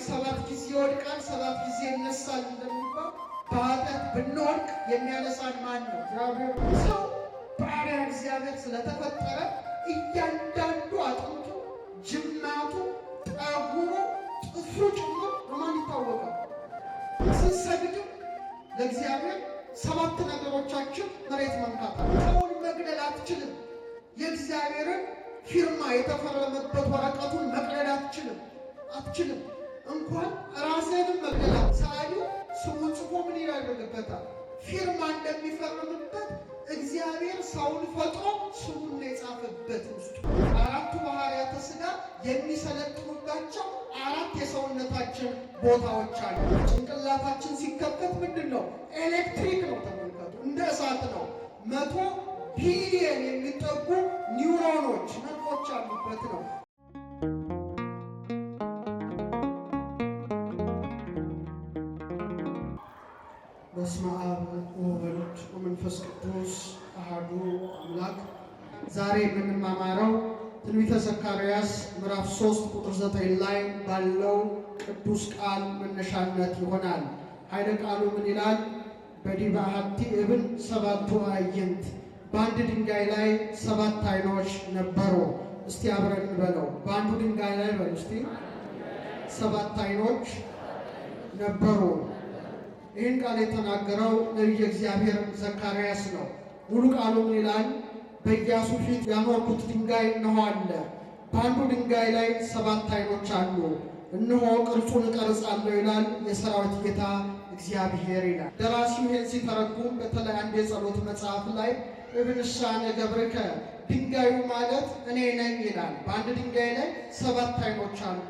ሰባት ጊዜ ይወድቃል፣ ሰባት ጊዜ ይነሳል እንደሚባል በኃጢአት ብንወድቅ የሚያነሳን ማን ነው? እግዚአብሔር። ሰው ባሪያ እግዚአብሔር ስለተፈጠረ እያንዳንዱ አጥንቱ፣ ጅማቱ፣ ጠጉሩ፣ ጥፍሩ ጭምር በማን ይታወቃል? ስንሰግድም ለእግዚአብሔር ሰባት ነገሮቻችን መሬት መምታት አለ። ሰውን መግደል አትችልም። የእግዚአብሔርን ፊርማ የተፈረመበት ወረቀቱን መቅደድ አትችልም። እንኳን ራስህንም መግደል ሰዓሊው ስሙን ጽፎ ምን ያደርግበታል? ፊርማ እንደሚፈርምበት እግዚአብሔር ሰውን ፈጥሮ ስሙን የጻፈበት ውስጡ አራቱ ባህርያተ ሥጋ የሚሰለጥኑባቸው አራት የሰውነታችን ቦታዎች አሉ። ጭንቅላታችን ሲከፈት ምንድን ነው? ኤሌክትሪክ ነው። ተመልከቱ፣ እንደ እሳት ነው። 100 ቢሊየን የሚጠጉ ኒውሮኖች ነርቮች አሉበት ነው። በስመ አብ ወወልድ ወመንፈስ ቅዱስ አሐዱ አምላክ። ዛሬ የምንማማረው ትንቢተ ዘካርያስ ምዕራፍ 3 ቁጥር 9 ላይ ባለው ቅዱስ ቃል መነሻነት ይሆናል። ኃይለ ቃሉ ምን ይላል? በዲበ አሐቲ እብን ሰባቱ አዕይንት፣ በአንድ ድንጋይ ላይ 7 ዓይኖች ነበሩ። እስቲ አብረን እንበለው። በአንዱ ድንጋይ ላይ በሉ እስቲ 7 ዓይኖች ነበሩ። ይህን ቃል የተናገረው ነቢየ እግዚአብሔር ዘካርያስ ነው። ሙሉ ቃሉ ምን ይላል? በኢያሱ ፊት ያኖርኩት ድንጋይ እነሆ አለ። በአንዱ ድንጋይ ላይ 7 ዓይኖች አሉ። እነሆ ቅርጹን እቀርጻለሁ ይላል የሰራዊት ጌታ እግዚአብሔር ይላል። ደራሲው ይህን ሲተረጉም በተለይ አንድ የጸሎት መጽሐፍ ላይ እብንሳነ ገብርከ፣ ድንጋዩ ማለት እኔ ነኝ ይላል። በአንድ ድንጋይ ላይ 7 ዓይኖች አሉ።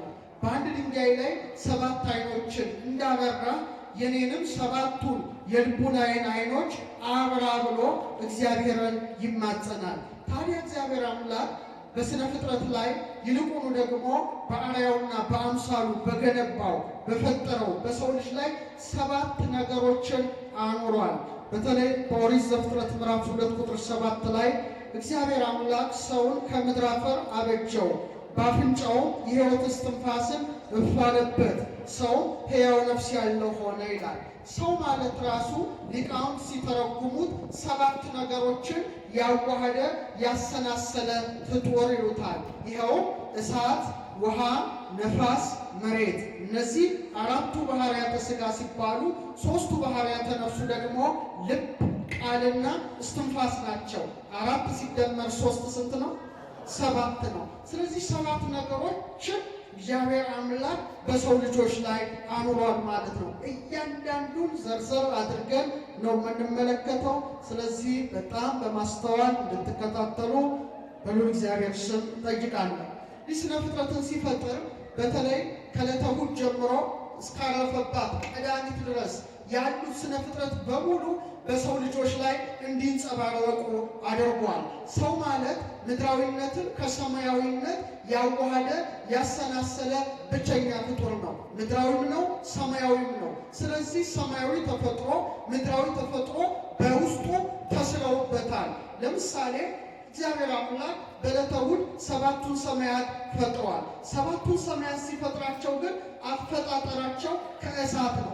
በአንድ ድንጋይ ላይ 7 ዓይኖችን እንዳበራ የኔንም 7ቱን የልቡናዬን ዓይኖች አብራ ብሎ እግዚአብሔርን ይማጸናል። ታዲያ እግዚአብሔር አምላክ በስነ ፍጥረት ላይ ይልቁኑ ደግሞ በአርአያውና በአምሳሉ በገነባው በፈጠረው በሰው ልጅ ላይ 7 ነገሮችን አኑሯል። በተለይ በኦሪት ዘፍጥረት ምዕራፍ 2 ቁጥር 7 ላይ እግዚአብሔር አምላክ ሰውን ከምድር አፈር አበጀው፣ በአፍንጫው የሕይወት እስትንፋስን እፍ አለበት፣ ሰው ሕያው ነፍስ ያለው ሆነ ይላል። ሰው ማለት ራሱ ሊቃውንት ሲተረጉሙት 7 ነገሮችን ያዋሃደ ያሰናሰለ ፍጡር ይሉታል። ይኸው እሳት፣ ውሃ፣ ነፋስ፣ መሬት። እነዚህ አራቱ ባህርያተ ሥጋ ሲባሉ 3ቱ ባህርያተ ነፍሱ ደግሞ ልብ፣ ቃልና እስትንፋስ ናቸው። 4 ሲደመር 3 ስንት ነው? 7 ነው። ስለዚህ 7 ነገሮችን እግዚአብሔር አምላክ በሰው ልጆች ላይ አኑሯል ማለት ነው። እያንዳንዱን ዘርዘር አድርገን ነው የምንመለከተው። ስለዚህ በጣም በማስተዋል እንድትከታተሉ በልዑል እግዚአብሔር ስም ጠይቃለሁ። ይህ ስነ ፍጥረትን ሲፈጥር በተለይ ከዕለተ እሑድ ጀምሮ እስካረፈባት ቀዳሚት ድረስ ያሉት ስነ ፍጥረት በሙሉ በሰው ልጆች ላይ እንዲንጸባረቁ አድርጓል። ሰው ማለት ምድራዊነትን ከሰማያዊነት ያዋሃደ ያሰናሰለ ብቸኛ ፍጡር ነው። ምድራዊም ነው፣ ሰማያዊም ነው። ስለዚህ ሰማያዊ ተፈጥሮ፣ ምድራዊ ተፈጥሮ በውስጡ ተስለውበታል። ለምሳሌ እግዚአብሔር አምላክ በዕለተ እሑድ 7ቱን ሰማያት ፈጥሯል። 7ቱን ሰማያት ሲፈጥራቸው ግን አፈጣጠራቸው ከእሳት ነው።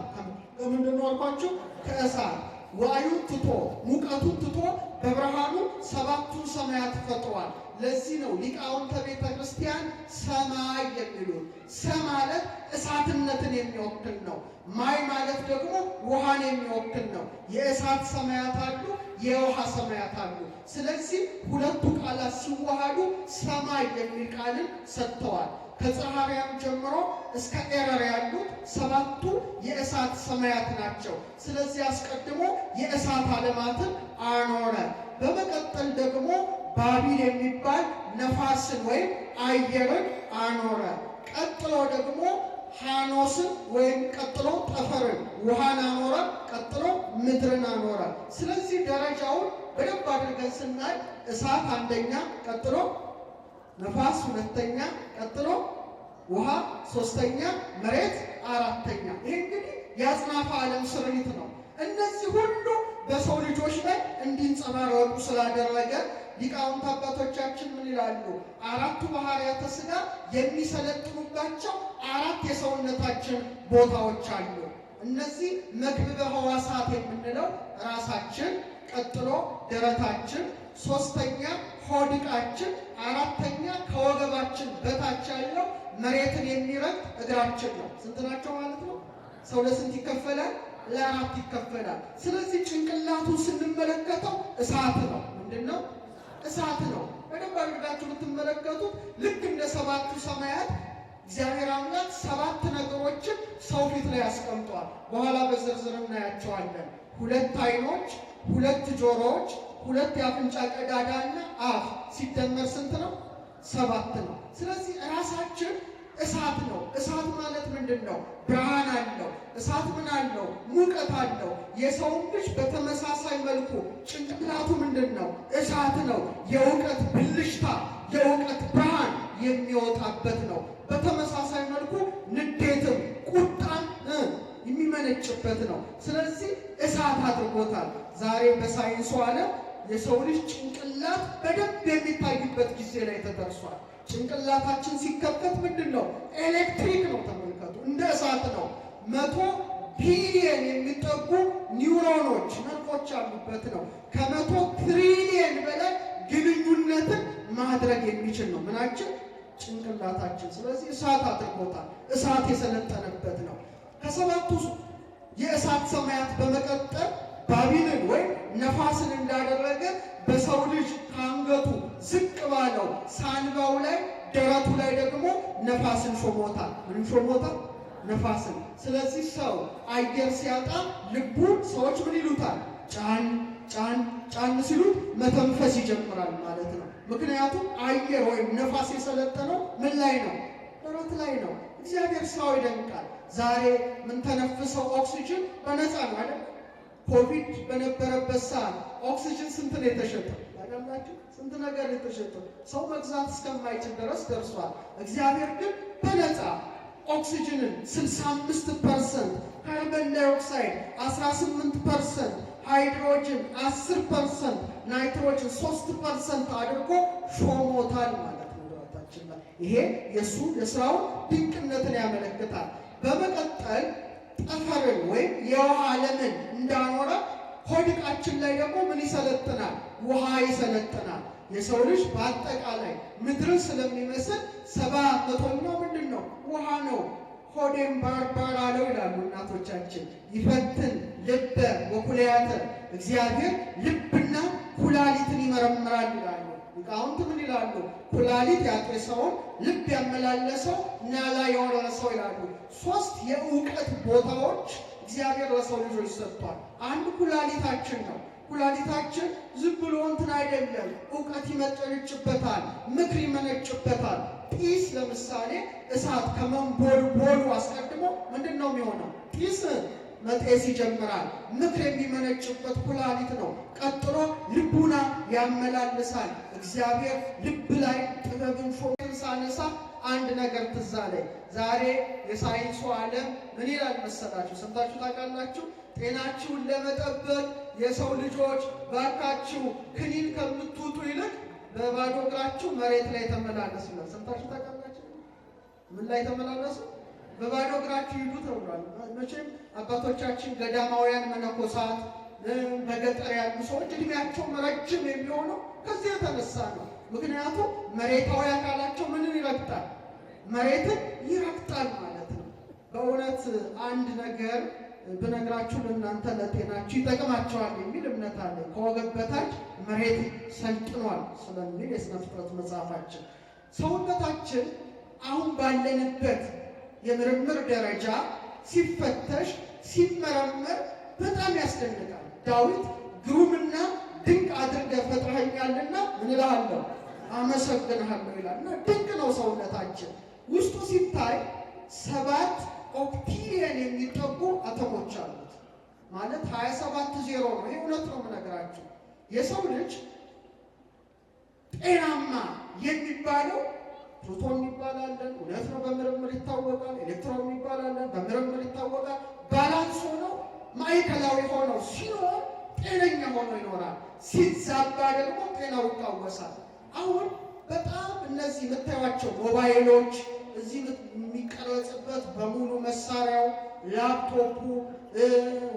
ምንድን ነው አልኳቸው? ከእሳት ዋዩን ትቶ ሙቀቱን ትቶ በብርሃኑ 7ቱን ሰማያት ፈጥሯል። ለዚህ ነው ሊቃውንተ ቤተ ክርስቲያን ሰማይ የሚሉት። ሰ ማለት እሳትነትን የሚወክል ነው። ማይ ማለት ደግሞ ውሃን የሚወክል ነው። የእሳት ሰማያት አሉ፣ የውሃ ሰማያት አሉ። ስለዚህ ሁለቱ ቃላት ሲዋሃዱ ሰማይ የሚል ቃልን ሰጥተዋል። ከፀሐርያም ጀምሮ እስከ ኤረር ያሉት 7ቱ የእሳት ሰማያት ናቸው። ስለዚህ አስቀድሞ የእሳት ዓለማትን አኖረ። በመቀጠል ደግሞ ባቢል የሚባል ነፋስን ወይም አየርን አኖረ። ቀጥሎ ደግሞ ሐኖስን ወይም ቀጥሎ ጠፈርን ውሃን አኖረ። ቀጥሎ ምድርን አኖረ። ስለዚህ ደረጃውን በደንብ አድርገን ስናይ እሳት አንደኛ፣ ቀጥሎ ነፋስ ሁለተኛ፣ ቀጥሎ ውሃ ሶስተኛ፣ መሬት አራተኛ። ይህ እንግዲህ የአጽናፈ ዓለም ስሪት ነው። እነዚህ ሁሉ በሰው ልጆች ላይ እንዲንጸባረቁ ስላደረገ ሊቃውንት አባቶቻችን ምን ይላሉ? አራቱ ባህርያተ ሥጋ የሚሰለጥኑባቸው አራት የሰውነታችን ቦታዎች አሉ። እነዚህ መክብበ ሕዋሳት የምንለው ራሳችን፣ ቀጥሎ ደረታችን፣ ሶስተኛ ሆድቃችን፣ አራተኛ ከወገባችን በታች ያለው መሬትን የሚረግጥ እግራችን ነው። ስንት ናቸው ማለት ነው? ሰው ለስንት ይከፈላል? ለአራት ይከፈላል። ስለዚህ ጭንቅላቱን ስንመለከተው እሳት ነው። ምንድን ነው? እሳት ነው። በደንብ አድርጋችሁ ብትመለከቱት ልክ እንደ ሰባቱ ሰማያት እግዚአብሔር አምላክ ሰባት ነገሮችን ሰው ፊት ላይ ያስቀምጧል። በኋላ በዝርዝር እናያቸዋለን። 2 ዓይኖች፣ 2 ጆሮዎች፣ 2 የአፍንጫ ቀዳዳና አፍ ሲደመር ስንት ነው? 7 ነው። ስለዚህ ራሳችን እሳት ነው። እሳት ማለት ምንድን ነው? ብርሃን አለው። እሳት ምን አለው? ሙቀት አለው። የሰው ልጅ በተመሳሳይ መልኩ ጭንቅላቱ ምንድን ነው? እሳት ነው። የእውቀት ብልሽታ፣ የእውቀት ብርሃን የሚወጣበት ነው። በተመሳሳይ መልኩ ንዴትም ቁጣም የሚመነጭበት ነው። ስለዚህ እሳት አድርጎታል። ዛሬ በሳይንሱ ዓለም የሰው ልጅ ጭንቅላት በደንብ የሚታይበት ጊዜ ላይ ተደርሷል። ጭንቅላታችን ሲከፈት ምንድን ነው? ኤሌክትሪክ ነው። ተመልከቱ፣ እንደ እሳት ነው። 100 ቢሊየን የሚጠጉ ኒውሮኖች ነርቮች ያሉበት ነው። ከ100 ትሪሊየን በላይ ግንኙነትን ማድረግ የሚችል ነው ምናችን? ጭንቅላታችን። ስለዚህ እሳት አድርጎታል። እሳት የሰለጠነበት ነው። ከሰባቱ የእሳት ሰማያት በመቀጠል ባቢልን ወይም ነፋስን እንዳደረገ በሰው ልጅ ከአንገቱ ዝቅ ባለው ሳንባው ላይ ደረቱ ላይ ደግሞ ነፋስን ሾሞታል። ምንም ሾሞታል? ነፋስን። ስለዚህ ሰው አየር ሲያጣ ልቡን ሰዎች ምን ይሉታል? ጫን ጫን ጫን ሲሉት መተንፈስ ይጀምራል ማለት ነው። ምክንያቱም አየር ወይም ነፋስ የሰለጠነው ምን ላይ ነው? ደረት ላይ ነው። እግዚአብሔር ሰው ይደንቃል። ዛሬ ምን ተነፍሰው ኦክሲጅን በነፃ ነው አይደል? ኮቪድ በነበረበት ሰዓት ኦክሲጅን ስንት ነው የተሸጠው? ታውቃላችሁ? ስንት ነገር የተሸጠው ሰው መግዛት እስከማይችል ድረስ ደርሷል። እግዚአብሔር ግን በነፃ ኦክሲጅንን 65%፣ ካርበን ዳይኦክሳይድ 18%፣ ሃይድሮጅን 10%፣ ናይትሮጅን 3% አድርጎ ሾሞታል ማለት ነው ደረታችን ላይ። ይሄ የሱ የስራውን ድንቅነትን ያመለክታል። በመቀጠል ጠፈርን ወይም የውሃ ዓለምን እንዳኖረ ሆድቃችን ላይ ደግሞ ምን ይሰለጥናል? ውሃ ይሰለጥናል። የሰው ልጅ በአጠቃላይ ምድርን ስለሚመስል 70% ምንድን ነው? ውሃ ነው። ሆዴም ባርባር አለው ይላሉ እናቶቻችን። ይፈትን ልበ ወኩላያተ፣ እግዚአብሔር ልብና ኩላሊትን ይመረምራል ይላሉ። ሊቃውንት ምን ይላሉ? ኩላሊት ያጤሰውን ልብ ያመላለሰው ናላ የወረሰው ይላሉ። 3 የእውቀት ቦታዎች እግዚአብሔር ለሰው ልጆች ሰጥቷል። አንድ ኩላሊታችን ነው። ኩላሊታችን ዝም ብሎ እንትን አይደለም። እውቀት ይመነጭበታል፣ ምክር ይመነጭበታል። ጢስ ለምሳሌ እሳት ከመንቦልቦሉ አስቀድሞ ምንድን ነው የሚሆነው? ጢስ መጤስ ይጀምራል። ምክር የሚመነጭበት ኩላሊት ነው። ቀጥሎ ልቡና ያመላልሳል። እግዚአብሔር ልብ ላይ ጥበብን ሾመን ሳነሳ አንድ ነገር ትዝ አለኝ። ዛሬ የሳይንሱ ዓለም ምን ይላል መሰላችሁ? ሰምታችሁ ታውቃላችሁ? ጤናችሁን ለመጠበቅ የሰው ልጆች ባካችሁ ክኒን ከምትውጡ ይልቅ በባዶ እግራችሁ መሬት ላይ ተመላለሱ ነው። ሰምታችሁ ታውቃላችሁ? ምን ላይ ተመላለሱ? በባዶ እግራችሁ ሂዱ ተብሏል። መቼም አባቶቻችን ገዳማውያን መነኮሳት፣ በገጠር ያሉ ሰዎች እድሜያቸው ረጅም የሚሆነው ከዚህ የተነሳ ነው። ምክንያቱም መሬታዊ አካላቸው ምንን ይረግጣል? መሬትን ይረግጣል ማለት ነው። በእውነት አንድ ነገር ብነግራችሁ ለእናንተ ለጤናችሁ ይጠቅማቸዋል የሚል እምነት አለ። ከወገብ በታች መሬት ሰልጥኗል ስለሚል የሥነ ፍጥረት መጽሐፋችን። ሰውነታችን አሁን ባለንበት የምርምር ደረጃ ሲፈተሽ ሲመረመር በጣም ያስደንቃል። ዳዊት ግሩምና ድንቅ አድርገህ ፈጥረኸኛልና ምን እልሃለሁ? አመሰግንሃለሁ ይላልና ድንቅ ነው ሰውነታችን። ውስጡ ሲታይ 7 ኦክቲሊየን የሚጠጉ አተሞች አሉት። ማለት 27 ዜሮ ነው። ይህ እውነት ነው የምነግራችሁ። የሰው ልጅ ጤናማ የሚባለው ፕሮቶን ይባላለን፣ እውነት ነው፣ በምርምር ይታወቃል። ኤሌክትሮን ይባላለን፣ በምርምር ይታወቃል። ባላንስ ሆነው ማዕከላዊ ሆነው ሲኖር ጤነኛ ሆኖ ይኖራል። ሲዛባ ደግሞ ጤናው ይቃወሳል። አሁን በጣም እነዚህ የምታዩቸው ሞባይሎች እዚህ የሚቀረጽበት በሙሉ መሳሪያው፣ ላፕቶፑ፣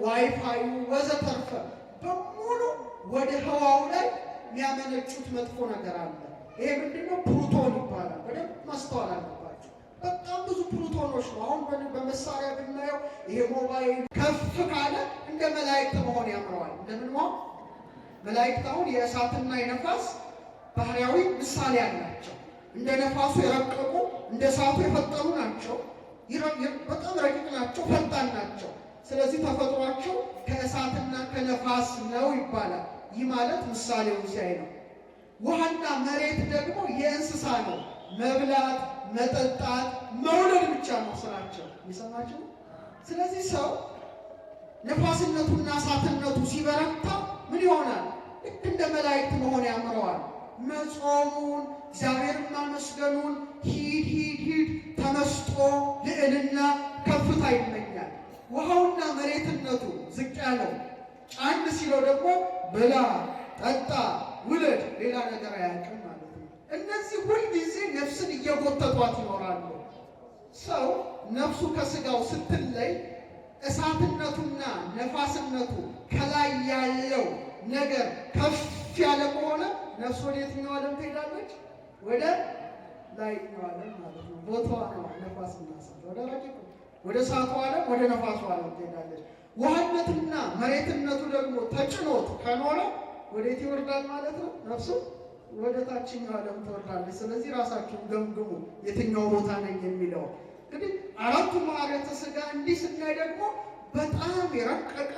ዋይፋዩ ወዘተርፈ በሙሉ ወደ ህዋው ላይ የሚያመነጩት መጥፎ ነገር አለ። ይሄ ምንድነው? ፕሩቶን ይባላል። በደንብ ማስተዋል አለባቸው። በጣም ብዙ ፕሩቶኖች ነው። አሁን በመሳሪያ ብናየው ይሄ ሞባይል ከፍ ካለ እንደ መላእክት መሆን ያምረዋል። እንደምን መሆን? መላእክት አሁን የእሳትና የነፋስ ባህሪያዊ ምሳሌ አላቸው። እንደ ነፋሱ የረቀቁ እንደ እሳቱ የፈጠኑ ናቸው። በጣም ረቂቅ ናቸው፣ ፈጣን ናቸው። ስለዚህ ተፈጥሯቸው ከእሳትና ከነፋስ ነው ይባላል። ይህ ማለት ምሳሌው ሲያይ ነው። ውሃና መሬት ደግሞ የእንስሳ ነው። መብላት፣ መጠጣት፣ መውለድ ብቻ ነው ስራቸው። ይሰማችሁ? ስለዚህ ሰው ነፋስነቱና እሳትነቱ ሲበረታ ምን ይሆናል? ልክ እንደ መላእክት መሆን ያምረዋል። መጾሙን፣ እግዚአብሔርን ማመስገኑን፣ ሂድ ተመስጦ፣ ልዕልና፣ ከፍታ ይመኛል። ውሃውና መሬትነቱ ዝቅ ያለው ጫን ሲለው ደግሞ ብላ፣ ጠጣ፣ ውለድ፣ ሌላ ነገር አያውቅም ማለት ነው። እነዚህ ሁልጊዜ ነፍስን እየጎተቷት ይኖራሉ። ሰው ነፍሱ ከስጋው ስትለይ እሳትነቱና ነፋስነቱ ከላይ ያለው ነገር ከፍ ያለ ከሆነ ነፍስ ወደ የትኛው ዓለም ትሄዳለች? ወደ ላይኛው ዓለም ማለት ነው። ቦታዋ ነው ነፋስና እሳት። ወደ ረቂቁ ወደ እሳቱ ዓለም ወደ ነፋሱ ዓለም ትሄዳለች። ውሃነትና መሬትነቱ ደግሞ ተጭኖት ከኖረ ወዴት ይወርዳል ማለት ነው? ነፍሱ ወደ ታችኛው ዓለም ትወርዳለች። ስለዚህ ራሳችሁን ገምግሙ የትኛው ቦታ ነኝ የሚለው። እንግዲህ አራቱ ማዕረተ ሥጋ እንዲህ ስናይ ደግሞ በጣም የረቀቀ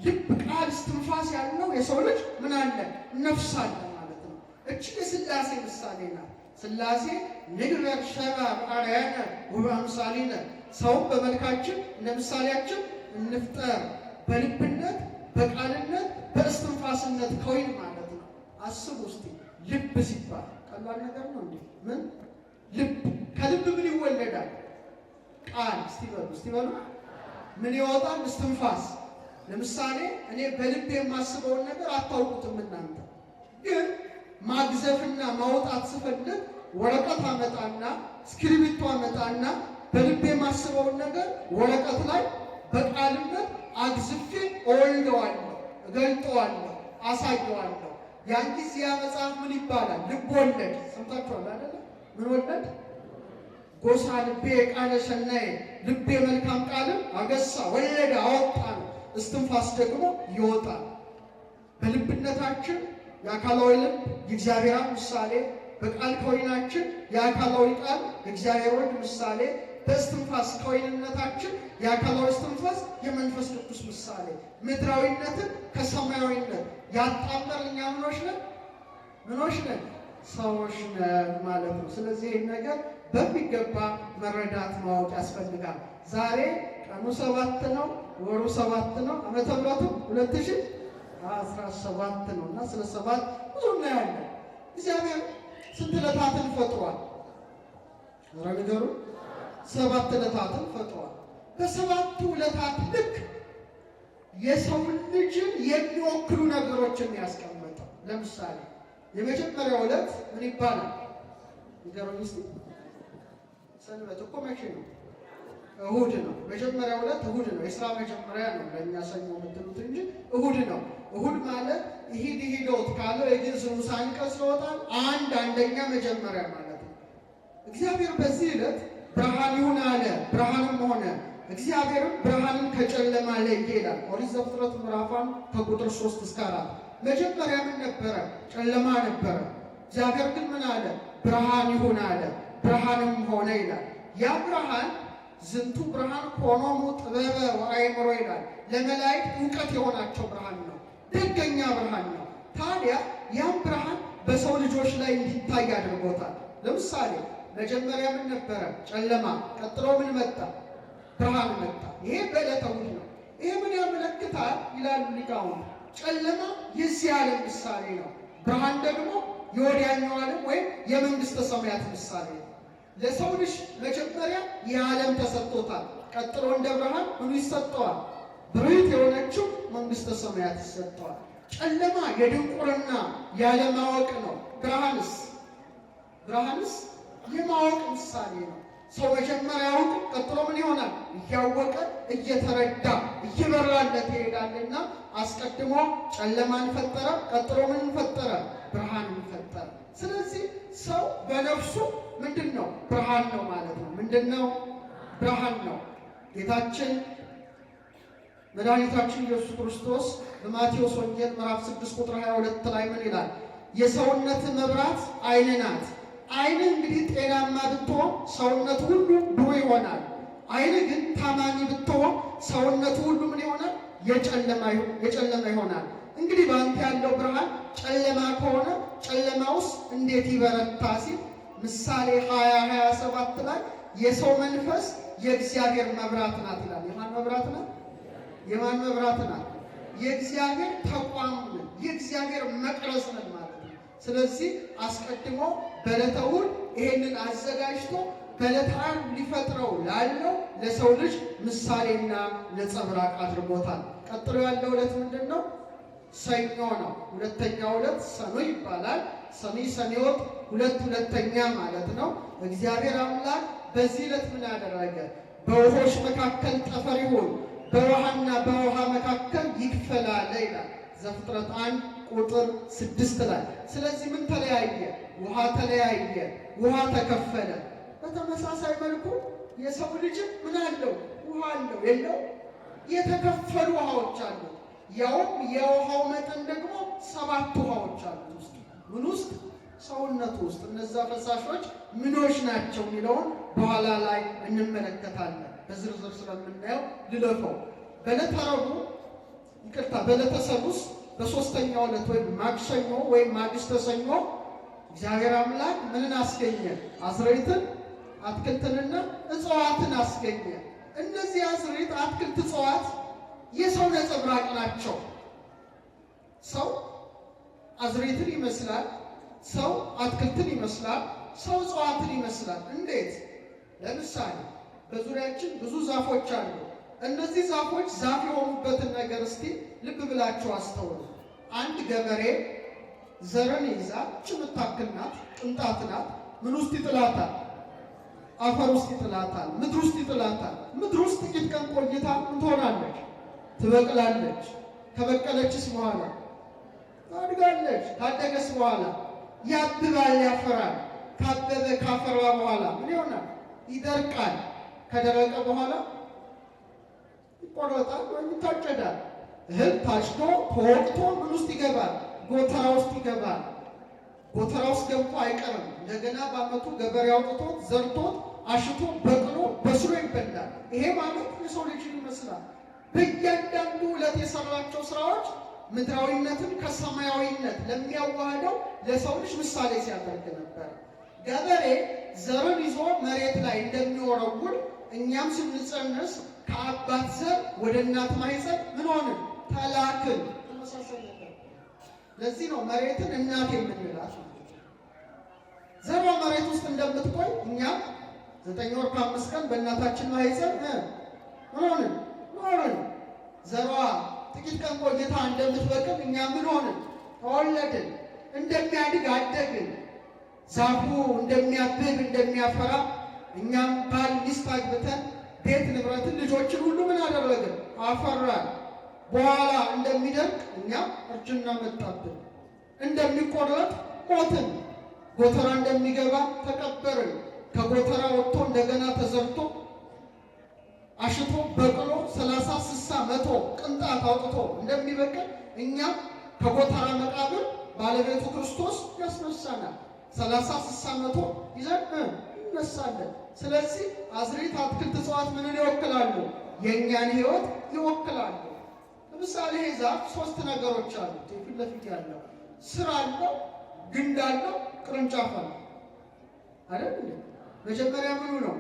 ልብ፣ ቃል፣ እስትንፋስ ያለው የሰው ልጅ ምን አለ? ነፍስ አለ ማለት ነው። እቺ የሥላሴ ምሳሌ ናት። ሥላሴ ንግበር ሰብአ በአርአያነ ወበአምሳሊነ፣ ሰውም በመልካችን እንደ ምሳሌያችን እንፍጠር፣ በልብነት በቃልነት በእስትንፋስነት ከወይን ማለት ነው። አስቡ እስቲ ልብ ሲባል ቀላል ነገር ነው እንዴ? ምን ልብ? ከልብ ምን ይወለዳል? ቃል። እስቲ በሉ ምን ይወጣል? እስትንፋስ። ለምሳሌ እኔ በልብ የማስበውን ነገር አታውቁትም እናንተ። ግን ማግዘፍና ማውጣት ስፈልግ ወረቀት አመጣና እስክሪብቶ አመጣና በልብ የማስበውን ነገር ወረቀት ላይ በቃልነት አግዝፌ እወልደዋለሁ፣ እገልጠዋለሁ፣ አሳየዋለሁ። ያን ጊዜ ያ መጽሐፍ ምን ይባላል? ልብ ወለድ። ሰምታችኋል አይደለ? ምን ወለድ? ጎሳ ልቤ ቃለ ሰናየ፣ ልቤ መልካም ቃልን አገሳ፣ ወለደ፣ አወጣ ነው። እስትንፋስ ደግሞ ይወጣል። በልብነታችን የአካላዊ ልብ የእግዚአብሔር ምሳሌ፣ በቃል ከወይናችን የአካላዊ ቃል የእግዚአብሔር ወልድ ምሳሌ፣ በእስትንፋስ ከወይንነታችን የአካላዊ እስትንፋስ የመንፈስ ቅዱስ ምሳሌ። ምድራዊነትን ከሰማያዊነት ያጣመር እኛ ምኖች ነን? ሰዎች ነን ማለት ነው። ስለዚህ ይህን ነገር በሚገባ መረዳት ማወቅ ያስፈልጋል። ዛሬ ቀኑ 7 ነው፣ ወሩ 7 ነው፣ ዓመተ ምሕረቱ 2017 ነው እና ስለ 7 ብዙ እናያለን። እግዚአብሔር ስንት ዕለታትን ፈጥሯል? ኧረ ንገሩ። 7 ዕለታትን ፈጥሯል። በ7ቱ ዕለታት ልክ የሰው ልጅን የሚወክሉ ነገሮችን ያስቀመጠው። ለምሳሌ የመጀመሪያው ዕለት ምን ይባላል? ንገሩኝ እስቲ። ሰንበት እኮ መቼ ነው? እሁድ ነው። መጀመሪያው ዕለት እሁድ ነው። የሥራ መጀመሪያ ነው ለእኛ ሰኞ የምትሉት እንጂ እሁድ ነው። እሁድ ማለት ይሂዶት ካለው የግዕዝ ንዑስ አንቀጽ ይወጣል። አንደኛ መጀመሪያ ማለት ነው። እግዚአብሔር በዚህ ዕለት ብርሃን ይሁን አለ፣ ብርሃንም ሆነ። እግዚአብሔርም ብርሃንን ከጨለማ ለየ ይላል ኦሪት ዘፍጥረት ምዕራፍ 1 ከቁጥር 3 እስከ 4። መጀመሪያ ምን ነበረ? ጨለማ ነበረ። እግዚአብሔር ግን ምን አለ? ብርሃን ይሁን አለ፣ ብርሃንም ሆነ ይላል። ያ ብርሃን ዝንቱ ብርሃን ኮኖሙ ጥበበ ወአእምሮ ይላል። ለመላእክት እውቀት የሆናቸው ብርሃን ነው። ደገኛ ብርሃን ነው። ታዲያ ያም ብርሃን በሰው ልጆች ላይ እንዲታይ አድርጎታል። ለምሳሌ መጀመሪያ ምን ነበረ? ጨለማ። ቀጥሎ ምን መጣ? ብርሃን መጣ። ይሄ በዕለተ እሑድ ነው። ይሄ ምን ያመለክታል ይላሉ ሊቃውንት? ጨለማ የዚህ ዓለም ምሳሌ ነው። ብርሃን ደግሞ የወዲያኛው ዓለም ወይም የመንግሥተ ሰማያት ምሳሌ ነው። ለሰው ልጅ መጀመሪያ የዓለም ተሰጥቶታል። ቀጥሎ እንደ ብርሃን ምኑ ይሰጠዋል? ብርህት የሆነችው መንግሥተ ሰማያት ይሰጠዋል። ጨለማ የድንቁርና ያለማወቅ ነው። ብርሃንስ የማወቅ ምሳሌ ነው። ሰው መጀመሪያ ያውቅ፣ ቀጥሎ ምን ይሆናል? እያወቀ እየተረዳ እየበራለት ይሄዳልና አስቀድሞ ጨለማን ፈጠረ፣ ቀጥሎ ምን ፈጠረ? ብርሃንን ፈጠረ። ስለዚህ ሰው በነፍሱ ምንድን ነው? ብርሃን ነው ማለት ነው። ምንድን ነው? ብርሃን ነው። ጌታችን መድኃኒታችን ኢየሱስ ክርስቶስ በማቴዎስ ወንጌል ምዕራፍ 6 ቁጥር 22 ላይ ምን ይላል? የሰውነት መብራት ዓይን ናት። ዓይን እንግዲህ ጤናማ ብትሆን ሰውነቱ ሁሉ ብሩህ ይሆናል። ዓይን ግን ታማሚ ብትሆን ሰውነቱ ሁሉ ምን ይሆናል? የጨለማ ይሆናል። እንግዲህ በአንተ ያለው ብርሃን ጨለማ ከሆነ ጨለማ ውስጥ እንዴት ይበረታ ሲል ምሳሌ 20:27 ላይ የሰው መንፈስ የእግዚአብሔር መብራት ናት ይላል። የማን መብራት ናት? የማን መብራት ናት? የእግዚአብሔር ተቋም ነን፣ የእግዚአብሔር መቅረዝ ነን ማለት ነው። ስለዚህ አስቀድሞ በዕለተ እሑድ ይሄንን አዘጋጅቶ በዕለተ ዓርብ ሊፈጥረው ላለው ለሰው ልጅ ምሳሌና ነጸብራቅ አድርጎታል። ቀጥሎ ያለው ዕለት ምንድን ነው? ሰኞ ነው። ሁለተኛው ዕለት ሰኑ ይባላል። ሰኒወት ሁለተኛ ማለት ነው። እግዚአብሔር አምላክ በዚህ ዕለት ምን ያደረገ? በውሆች መካከል ጠፈር ይሁን፣ በውሃና በውሃ መካከል ይክፈላል ይላል ዘፍጥረት 1 ቁጥር 6 ላይ። ስለዚህ ምን ተለያየ? ውሃ ተለያየ፣ ውሃ ተከፈለ። በተመሳሳይ መልኩ የሰው ልጅ ምን አለው? ውሃ አለው የለው? የተከፈሉ ውሃዎች አሉ። ያውም የውሃው መጠን ደግሞ 7 ውሃዎች አሉ። ውስጥ ምን ውስጥ? ሰውነቱ ውስጥ። እነዛ ፈሳሾች ምኖች ናቸው የሚለውን በኋላ ላይ እንመለከታለን። በዝርዝር ስለምናየው ልለፈው። በዕለተ ረቡዕ በዕለተ ሰሉስ በሦስተኛው ዕለት ወይም ማክሰኞ ወይም ማግስተ ሰኞ እግዚአብሔር አምላክ ምንን አስገኘ? አዝርዕትን፣ አትክልትንና እጽዋትን አስገኘ። እነዚህ አዝርዕት፣ አትክልት፣ እጽዋት የሰው ነጸብራቅ ናቸው። ሰው አዝርዕትን ይመስላል፣ ሰው አትክልትን ይመስላል፣ ሰው እጽዋትን ይመስላል። እንዴት? ለምሳሌ በዙሪያችን ብዙ ዛፎች አሉ። እነዚህ ዛፎች ዛፍ የሆኑበትን ነገር እስቲ ልብ ብላችሁ አስተውሉ። አንድ ገበሬ ዘርን ይዛ ጭምታክል ናት፣ ቅንጣት ናት። ምን ውስጥ ይጥላታል? አፈር ውስጥ ይጥላታል፣ ምድር ውስጥ ይጥላታል። ምድር ውስጥ ጥቂት ቀን ቆይታ ምን ትሆናለች? ትበቅላለች። ከበቀለችስ በኋላ ታድጋለች። ካደገስ በኋላ ያብባል፣ ያፈራል። ካበበ ካፈራ በኋላ ምን ይሆናል? ይደርቃል። ከደረቀ በኋላ ይቆረጣል ወይም ይታጨዳል። እህል ታጭዶ ተወቅቶ ምን ውስጥ ይገባል? ጎተራ ውስጥ ይገባል። ጎተራ ውስጥ ገብቶ አይቀርም። እንደገና በዓመቱ ገበሬ አውጥቶት ዘርቶት አሽቶ በቅሎ በስሎ ይበላል። ይሄ ማለት የሰው ልጅ ይመስላል። በእያንዳንዱ ዕለት የሰራቸው ስራዎች ምድራዊነትን ከሰማያዊነት ለሚያዋህደው ለሰው ልጅ ምሳሌ ሲያደርግ ነበር። ገበሬ ዘርን ይዞ መሬት ላይ እንደሚወረውር እኛም ስንጸነስ ከአባት ዘር ወደ እናት ማህፀን ምን ሆንን? ተላክን። ተመሳሳይ ነበር። ለዚህ ነው መሬትን እናት የምንላት። ዘሯ መሬት ውስጥ እንደምትቆይ እኛም 9 ወር ከ5 ቀን በእናታችን ማህፀን ምን ሆንን? ኖርን። ዘሯ ጥቂት ቀን ቆይታ እንደምትበቅል እኛ ምን ሆንን? ተወለድን። እንደሚያድግ አደግን። ዛፉ እንደሚያብብ እንደሚያፈራ እኛም ባል ሚስት አግብተን ቤት ንብረትን ልጆችን ሁሉ ምን አደረግን? አፈራን። በኋላ እንደሚደርቅ እኛም እርጅና መጣብን። እንደሚቆረጥ ሞትን። ጎተራ እንደሚገባ ተቀበርን። ከጎተራ ወጥቶ እንደገና ተዘርቶ አሽቶ በቅሎ 30 60 100 ቅንጣት አውጥቶ እንደሚበቅል እኛም ከጎተራ መቃብር ባለቤቱ ክርስቶስ ያስነሳናል። 30 60 100 ይዘን እንነሳለን። ስለዚህ አዝርዕት፣ አትክልት፣ እጽዋት ምንን ይወክላሉ? የእኛን ሕይወት ይወክላሉ። ለምሳሌ ይሄ ዛፍ 3 ነገሮች አሉት። ፊት ለፊት ያለው ስር አለው፣ ግንድ አለው፣ ቅርንጫፍ አለው አይደል? መጀመሪያ ምኑ ነው?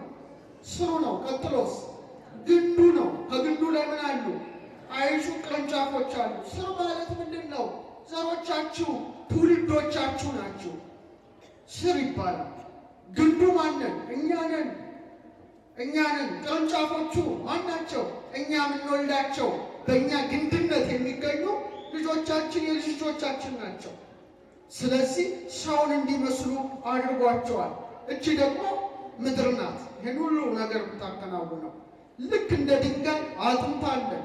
ስሩ ነው። ቀጥሎስ ግንዱ ነው። ከግንዱ ላይ ምን አሉ? አይሹ ቅርንጫፎች አሉ። ስር ማለት ምንድን ነው? ዘሮቻችሁ፣ ትውልዶቻችሁ ናችሁ። ስር ይባላል። ግንዱ ማንን? እኛ ነን። ቅርንጫፎቹ ማን ናቸው? እኛ እኛ የምንወልዳቸው በእኛ ግንድነት የሚገኙ ልጆቻችን የልጅ ልጆቻችን ናቸው። ስለዚህ ሰውን እንዲመስሉ አድርጓቸዋል። እቺ ደግሞ ምድር ናት ይህን ሁሉ ነገር ብታከናውነው። ልክ እንደ ድንጋይ አጥንት አለን፣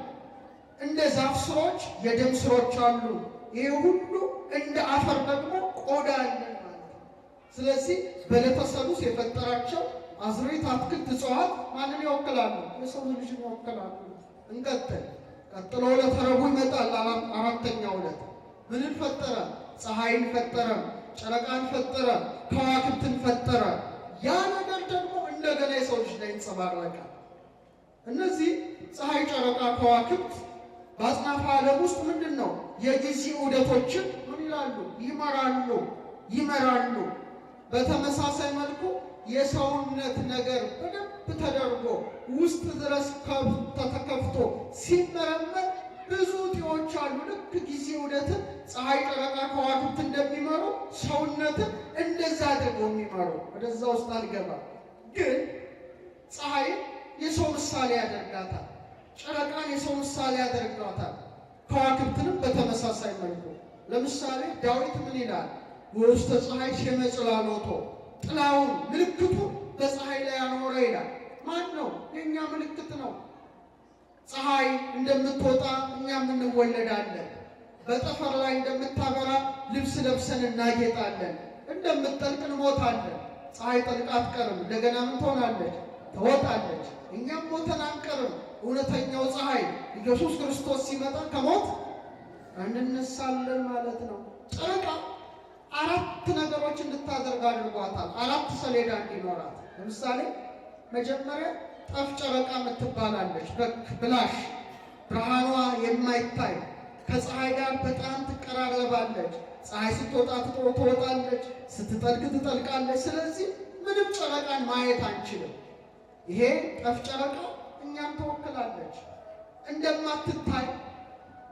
እንደ ዛፍ ስሮች የደም ስሮች አሉ። ይሄ ሁሉ እንደ አፈር ደግሞ ቆዳ አለን ማለት ነው። ስለዚህ በዕለተ ሰሉስ የፈጠራቸው አዝርዕት፣ አትክልት፣ እጽዋት ማንን ይወክላሉ? የሰው ልጅ ይወክላሉ። እንቀጥል። ቀጥሎ ዕለተ ረቡዕ ይመጣል። አራተኛው ዕለት ምንን ፈጠረ? ፀሐይን ፈጠረ፣ ጨረቃን ፈጠረ፣ ከዋክብትን ፈጠረ። ያ ነገር ደግሞ እንደገና የሰው ልጅ ላይ ይንጸባረቃል። እነዚህ ፀሐይ፣ ጨረቃ፣ ከዋክብት በአጽናፈ ዓለም ውስጥ ምንድን ነው? የጊዜ ዑደቶችን ምን ይላሉ? ይመራሉ። በተመሳሳይ መልኩ የሰውነት ነገር በደንብ ተደርጎ ውስጥ ድረስ ተከፍቶ ሲመረመር ብዙ እጢዎች አሉ። ልክ ጊዜ ዑደትን ፀሐይ፣ ጨረቃ፣ ከዋክብት እንደሚመሩ ሰውነትን እንደዛ አድርገው የሚመሩ ወደዛ ውስጥ አልገባም። ግን ፀሐይ የሰው ምሳሌ ያደርጋታል፣ ጨረቃን የሰው ምሳሌ ያደርጋታል፣ ከዋክብትንም በተመሳሳይ መልኩ። ለምሳሌ ዳዊት ምን ይላል? ውስተ ፀሐይ ሸመ ጽላሎቶ፣ ጥላውን ምልክቱ በፀሐይ ላይ ያኖረ ይላል። ማን ነው? የእኛ ምልክት ነው። ፀሐይ እንደምትወጣ እኛም እንወለዳለን። በጠፈር ላይ እንደምታበራ ልብስ ለብሰን እናጌጣለን። እንደምትጠልቅ እንሞታለን። ፀሐይ ጠልቃ አትቀርም። እንደገና ምን ትሆናለች? ትወጣለች። እኛም ሞተን አንቀርም። እውነተኛው ፀሐይ ኢየሱስ ክርስቶስ ሲመጣ ከሞት እንነሳለን ማለት ነው። ጨረቃ አራት ነገሮች እንድታደርግ አድርጓታል። አራት ሰሌዳ እንዲኖራት። ለምሳሌ መጀመሪያ ጠፍ ጨረቃ የምትባላለች ብላሽ፣ ብርሃኗ የማይታይ ከፀሐይ ጋር በጣም ትቀራረባለች። ፀሐይ ስትወጣ ትወጣለች፣ ስትጠልቅ ትጠልቃለች። ስለዚህ ምንም ጨረቃን ማየት አንችልም። ይሄ ጠፍ ጨረቃ እኛም ትወክላለች። እንደማትታይ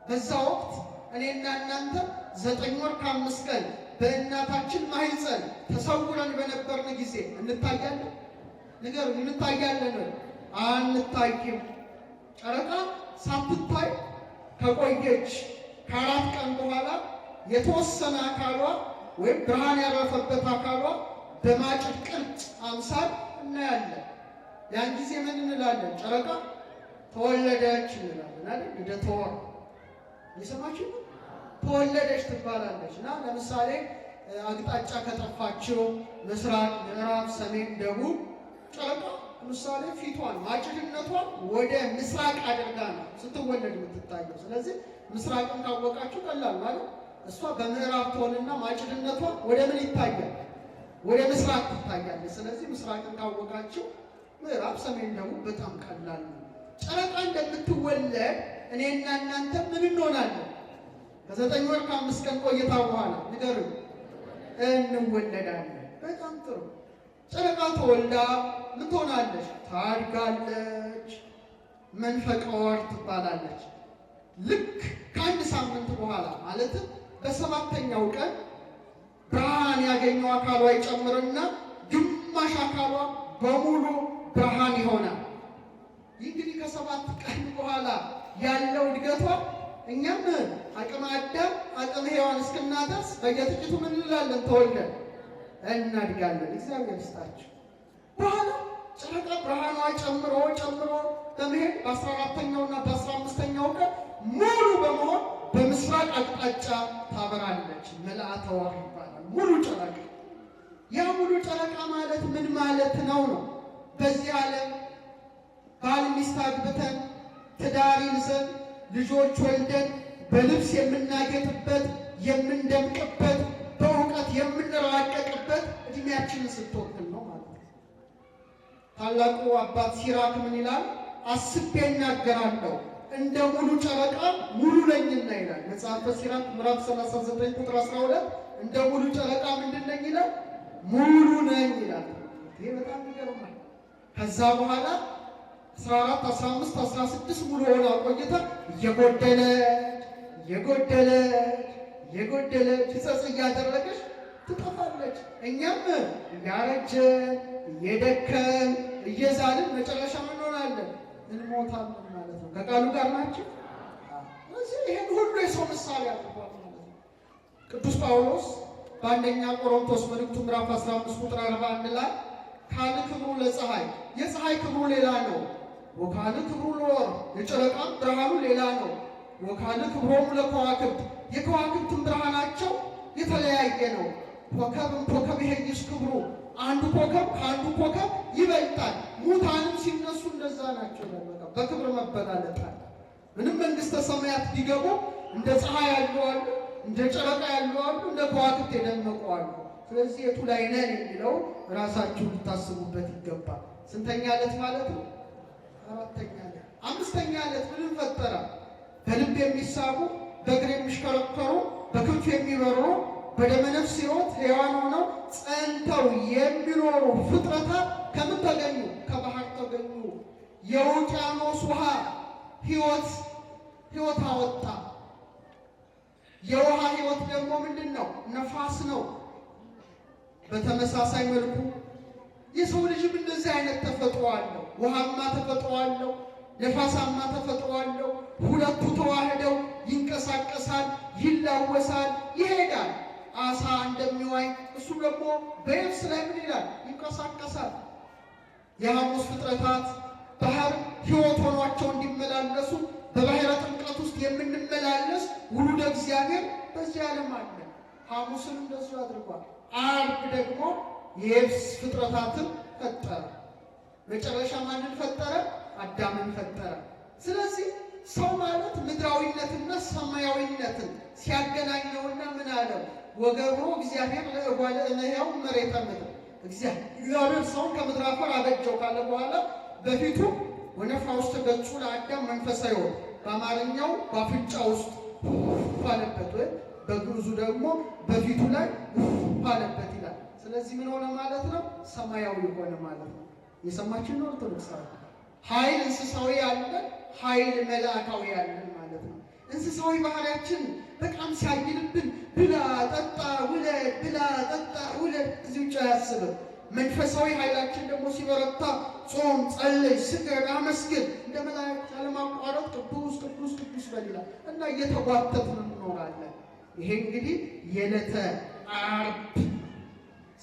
በዛ ወቅት እኔና እናንተ 9 ወር ከ5 ቀን በእናታችን ማህፀን ተሰውረን በነበርን ጊዜ እንታያለን? ነገር እንታያለን? አንታይም። ጨረቃ ሳትታይ ከቆየች ከ4 ቀን በኋላ የተወሰነ አካሏ ወይም ብርሃን ያረፈበት አካሏ በማጭድ ቅርጽ አምሳል እናያለን። ያን ጊዜ ምን እንላለን? ጨረቃ ተወለደች እንላለን አይደል? ልደተ ወር የሰማችሁ ተወለደች ትባላለች። እና ለምሳሌ አቅጣጫ ከጠፋችው ምስራቅ፣ ምዕራብ፣ ሰሜን፣ ደቡብ ጨረቃ ለምሳሌ ፊቷን ማጭድነቷን ወደ ምስራቅ አድርጋ ነው ስትወለድ የምትታየው። ስለዚህ ምስራቅን ካወቃችሁ ቀላል ማለት እሷ በምዕራብ ትሆንና ማጭድነቷን ወደ ምን ይታያል? ወደ ምስራቅ ትታያለች። ስለዚህ ምስራቅን ካወቃችሁ ምዕራብ፣ ሰሜን፣ ደቡብ በጣም ቀላል ነው። ጨረቃ እንደምትወለድ እኔና እናንተ ምን እንሆናለን? ከ9 ወር ከ5 ቀን ቆይታ በኋላ ንገሩኝ፣ እንወለዳለን። በጣም ጥሩ። ጨረቃ ተወልዳ ምን ትሆናለች? ታድጋለች። መንፈቀ ወር ትባላለች። ልክ ከ1 ሳምንት በኋላ ማለትም በ7ኛው ቀን ብርሃን ያገኘው አካሏ ይጨምርና ግማሽ አካሏ በሙሉ ብርሃን ይሆናል። ይህ እንግዲህ ከ7 ቀን በኋላ ያለው እድገቷ እኛም አቅመ አዳም አቅመ ሔዋን እስክናደርስ በየጥቂቱ ምን እንላለን? ተወልደን እናድጋለን። እግዚአብሔር ይስጣችሁ። በኋላ ጨረቃ ብርሃኗ ጨምሮ በመሄድ በ14ኛውና በ15ኛው ቀን ሙሉ በመሆን በምስራቅ አቅጣጫ ታበራለች። መልአተ ወር ይባላል ሙሉ ጨረቃ። ያ ሙሉ ጨረቃ ማለት ምን ማለት ነው? በዚህ ዓለም ባል ሚስት አግብተን ትዳር ይዘን ልጆች ወልደን በልብስ የምናጌጥበት የምንደምቅበት በእውቀት የምንራቀቅበት እድሜያችንን ስትወክል ነው ማለት ነው። ታላቁ አባት ሲራክ ምን ይላል? አስቤ እናገራለሁ እንደ ሙሉ ጨረቃ ሙሉ ነኝና ይላል። መጽሐፈ ሲራክ ምዕራፍ 39 ቁጥር 12 እንደ ሙሉ ጨረቃ ምንድን ነኝ ይላል? ሙሉ ነኝ ይላል። ይሄ በጣም ይገርማል። ከዛ በኋላ 14፣ 15፣ 16 ሙሉ ሆና ቆይታ የጎደለች ሕጸጽ እያደረገች ትጠፋለች። እኛም እያረጀን እየደከን እየዛልን መጨረሻ ምን እንሆናለን? እንሞታለን ማለት ነው። ከቃሉ ጋር ናቸው። ስለዚህ ይሄን ሁሉ የሰው ምሳሌ አድርጓል ማለት ነው። ቅዱስ ጳውሎስ በአንደኛ ቆሮንቶስ መልእክቱ ምዕራፍ 15 ቁጥር 41 ላይ ካለ ክብሩ ለፀሐይ የፀሐይ ክብሩ ሌላ ነው፣ ወካለ ክብሩ ለወር የጨረቃም ብርሃኑ ሌላ ነው፣ ወካለ ክብሮሙ ለከዋክብት የከዋክብትም ብርሃናቸው የተለያየ ነው። ኮከብ ይሄይስ ክብሩ አንዱ ኮከብ ከአንዱ ኮከብ ይበልጣል። ሙታንም ሲነሱ እንደዛ ናቸው። በክብር መበላለጣል። ምንም መንግሥተ ሰማያት ቢገቡ እንደ ፀሐይ ያሉ አሉ፣ እንደ ጨረቃ ያሉ አሉ፣ እንደ ከዋክብት የደመቁ አሉ። ስለዚህ የቱ ላይ ነን የሚለው ራሳችሁ ልታስቡበት ይገባል። ስንተኛ ዕለት ማለት ነው? አራተኛ ዕለት። አምስተኛ ዕለት ምንም ፈጠረ? በልብ የሚሳቡ በእግር የሚሽከረከሩ በክንፍ የሚበሩ በደመ ነፍስ ሕይወት ሕያዋን ሆነው ጸንተው የሚኖሩ ፍጥረታት ከምን ተገኙ? ከባህር ተገኙ። የውቅያኖስ ውሃ ሕይወት አወጣ። የውሃ ሕይወት ደግሞ ምንድን ነው? ነፋስ ነው። በተመሳሳይ መልኩ የሰው ልጅም እንደዚህ አይነት ተፈጥሮ አለው። ውሃማ ተፈጥሮ አለው፣ ነፋሳማ ተፈጥሮ አለው። ሁለቱ ተዋህደው ይንቀሳቀሳል፣ ይላወሳል፣ ይሄዳል። አሳ እንደሚዋኝ እሱ ደግሞ በየብስ ላይ ምን ይላል? ይንቀሳቀሳል። የሐሙስ ፍጥረታት ባህር ሕይወት ሆኗቸው እንዲመላለሱ በባሕረ ጥምቀት ውስጥ የምንመላለስ ውሉደ እግዚአብሔር በዚህ ዓለም አለ። ሐሙስን እንደዚሁ አድርጓል። ዓርብ ደግሞ የየብስ ፍጥረታትን ፈጠረ። መጨረሻ ማንን ፈጠረ? አዳምን ፈጠረ። ስለዚህ ሰው ማለት ምድራዊነትና ሰማያዊነትን ሲያገናኘውና ምን አለው? ወገብሮ እግዚአብሔር ለእጓለ እመሕያው መሬተ ምድር እግዚአብሔር ሰውን ከምድር አፈር አበጀው ካለ በኋላ በፊቱ ወነፋ ውስጥ ገጹ ለአዳም መንፈሳዊ ሕይወት በአማርኛው በአፍንጫ ውስጥ አለበት ወይ በግዕዙ ደግሞ በፊቱ ላይ አለበት ይላል። ስለዚህ ምን ሆነ ማለት ነው? ሰማያዊ ሆነ ማለት ነው። የሰማችን ነው ኦርቶዶክሳዊ። ኃይል እንስሳዊ ያለን፣ ኃይል መላእካዊ ያለን ማለት ነው። እንስሳዊ ባህሪያችን በጣም ሲያይልብን ብላ ጠጣ ውለድ፣ ብላ ጠጣ ውለድ እዚህ ውጭ አያስብም። መንፈሳዊ ኃይላችን ደግሞ ሲበረታ ጾም፣ ጸልይ፣ ስገድ፣ አመስግን እንደ መላእክት ያለማቋረጥ ቅዱስ ቅዱስ ቅዱስ በሊላ እና እየተጓተትን እንኖራለን። ይሄ እንግዲህ የዕለተ ዓርብ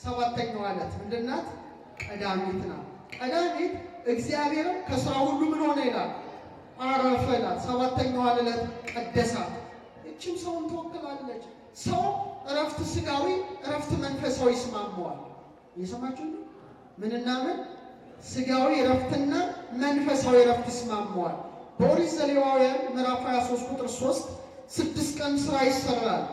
ሰባተኛው ዕለት ምንድን ናት? ቀዳሚት ናት። ቀዳሚት እግዚአብሔርም ከሥራ ሁሉ ምን ሆነ ይላል? አረፈ ይላል። ሰባተኛዋን ዕለት ቀደሳት። እችም ሰውን ትወክላለች። ሰው እረፍት ሥጋዊ እረፍት መንፈሳዊ ይስማመዋል። እየሰማችሁ ነው? ምንና ምን? ሥጋዊ እረፍትና መንፈሳዊ እረፍት ይስማመዋል። በኦሪት ዘሌዋውያን ምዕራፍ 23 ቁጥር 3 6 ቀን ሥራ ይሰራል፣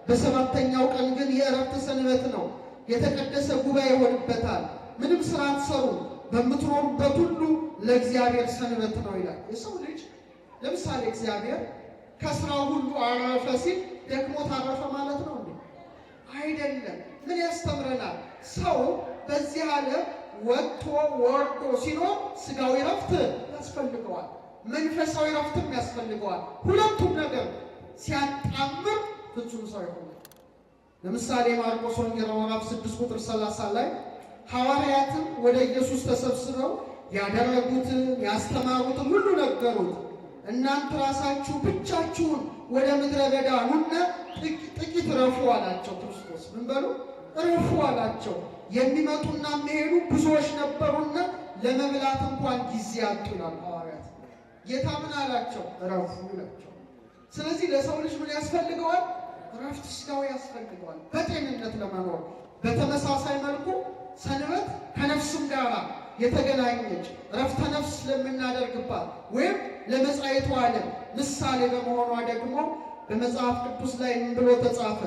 በሰባተኛው ቀን ግን የእረፍት ሰንበት ነው፣ የተቀደሰ ጉባኤ ይሆንበታል። ምንም ሥራ አትሰሩ፣ በምትኖሩበት ሁሉ ለእግዚአብሔር ሰንበት ነው ይላል። የሰው ልጅ ለምሳሌ እግዚአብሔር ከሥራው ሁሉ አረፈ ሲል ደግሞ ታረፈ ማለት ነው እንዴ? አይደለም። ምን ያስተምረናል? ሰው በዚህ ዓለም ወጥቶ ወርዶ ሲኖር ሥጋዊ ረፍት ያስፈልገዋል፣ መንፈሳዊ ረፍትም ያስፈልገዋል። ሁለቱም ነገር ሲያጣምር ፍጹም ሰው ይሆናል። ለምሳሌ ማርቆስ ወንጌል ምዕራፍ 6 ቁጥር 30 ላይ ሐዋርያትም ወደ ኢየሱስ ተሰብስበው ያደረጉትን ያስተማሩትን ሁሉ ነገሩት። እናንተ ራሳችሁ ብቻችሁን ወደ ምድረ በዳ ኑና ጥቂት ረፉ አላቸው። ክርስቶስ ምን በሉ? ረፉ አላቸው። የሚመጡና የሚሄዱ ብዙዎች ነበሩና ለመብላት እንኳን ጊዜ አጡ ይላል ሐዋርያት። ጌታ ምን አላቸው? ረፉ ይላቸው። ስለዚህ ለሰው ልጅ ምን ያስፈልገዋል? ረፍት ሥጋዊ ያስፈልገዋል በጤንነት ለመኖር። በተመሳሳይ መልኩ ሰንበት ከነፍስም ጋር የተገናኘች ረፍተ ነፍስ ስለምናደርግባት ወይም ለመጻኢቱ ዓለም ምሳሌ በመሆኗ ደግሞ በመጽሐፍ ቅዱስ ላይ ምን ብሎ ተጻፈ?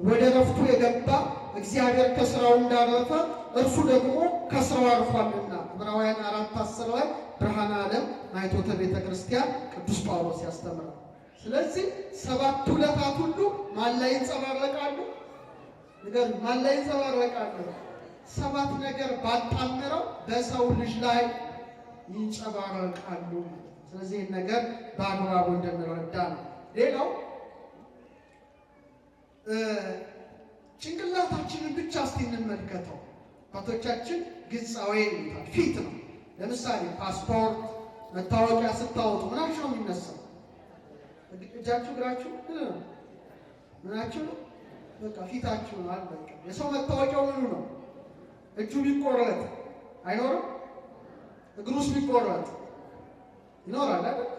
ወደ ረፍቱ የገባ እግዚአብሔር ከሥራው እንዳረፈ እርሱ ደግሞ ከሥራው አርፏልና ዕብራውያን 4:10 ላይ ብርሃነ ዓለም ማይቶተ ቤተ ክርስቲያን ቅዱስ ጳውሎስ ያስተምራል። ስለዚህ ሰባቱ ዕለታት ሁሉ ማን ላይ ይንጸባረቃሉ? ነገር ማን ላይ ይንጸባረቃሉ? ሰባት ነገር ባጣምረው በሰው ልጅ ላይ ይንጸባረቃሉ። ስለዚህ ይህን ነገር በአግባቡ እንድንረዳ ነው። ሌላው ጭንቅላታችንን ብቻ እስቲ እንመልከተው። አባቶቻችን ግንፃዌ ይሉታል፣ ፊት ነው። ለምሳሌ ፓስፖርት፣ መታወቂያ ስታወጡ ምናችሁ ነው የሚነሳው? እጃችሁ እግራችሁ ምናችሁ ነው? በቃ ፊታችሁ ነው አለቀ። የሰው መታወቂያው ምኑ ነው? እጁ ቢቆረጥ አይኖርም? እግሩስ ቢቆረጥ ይኖራል አይደል?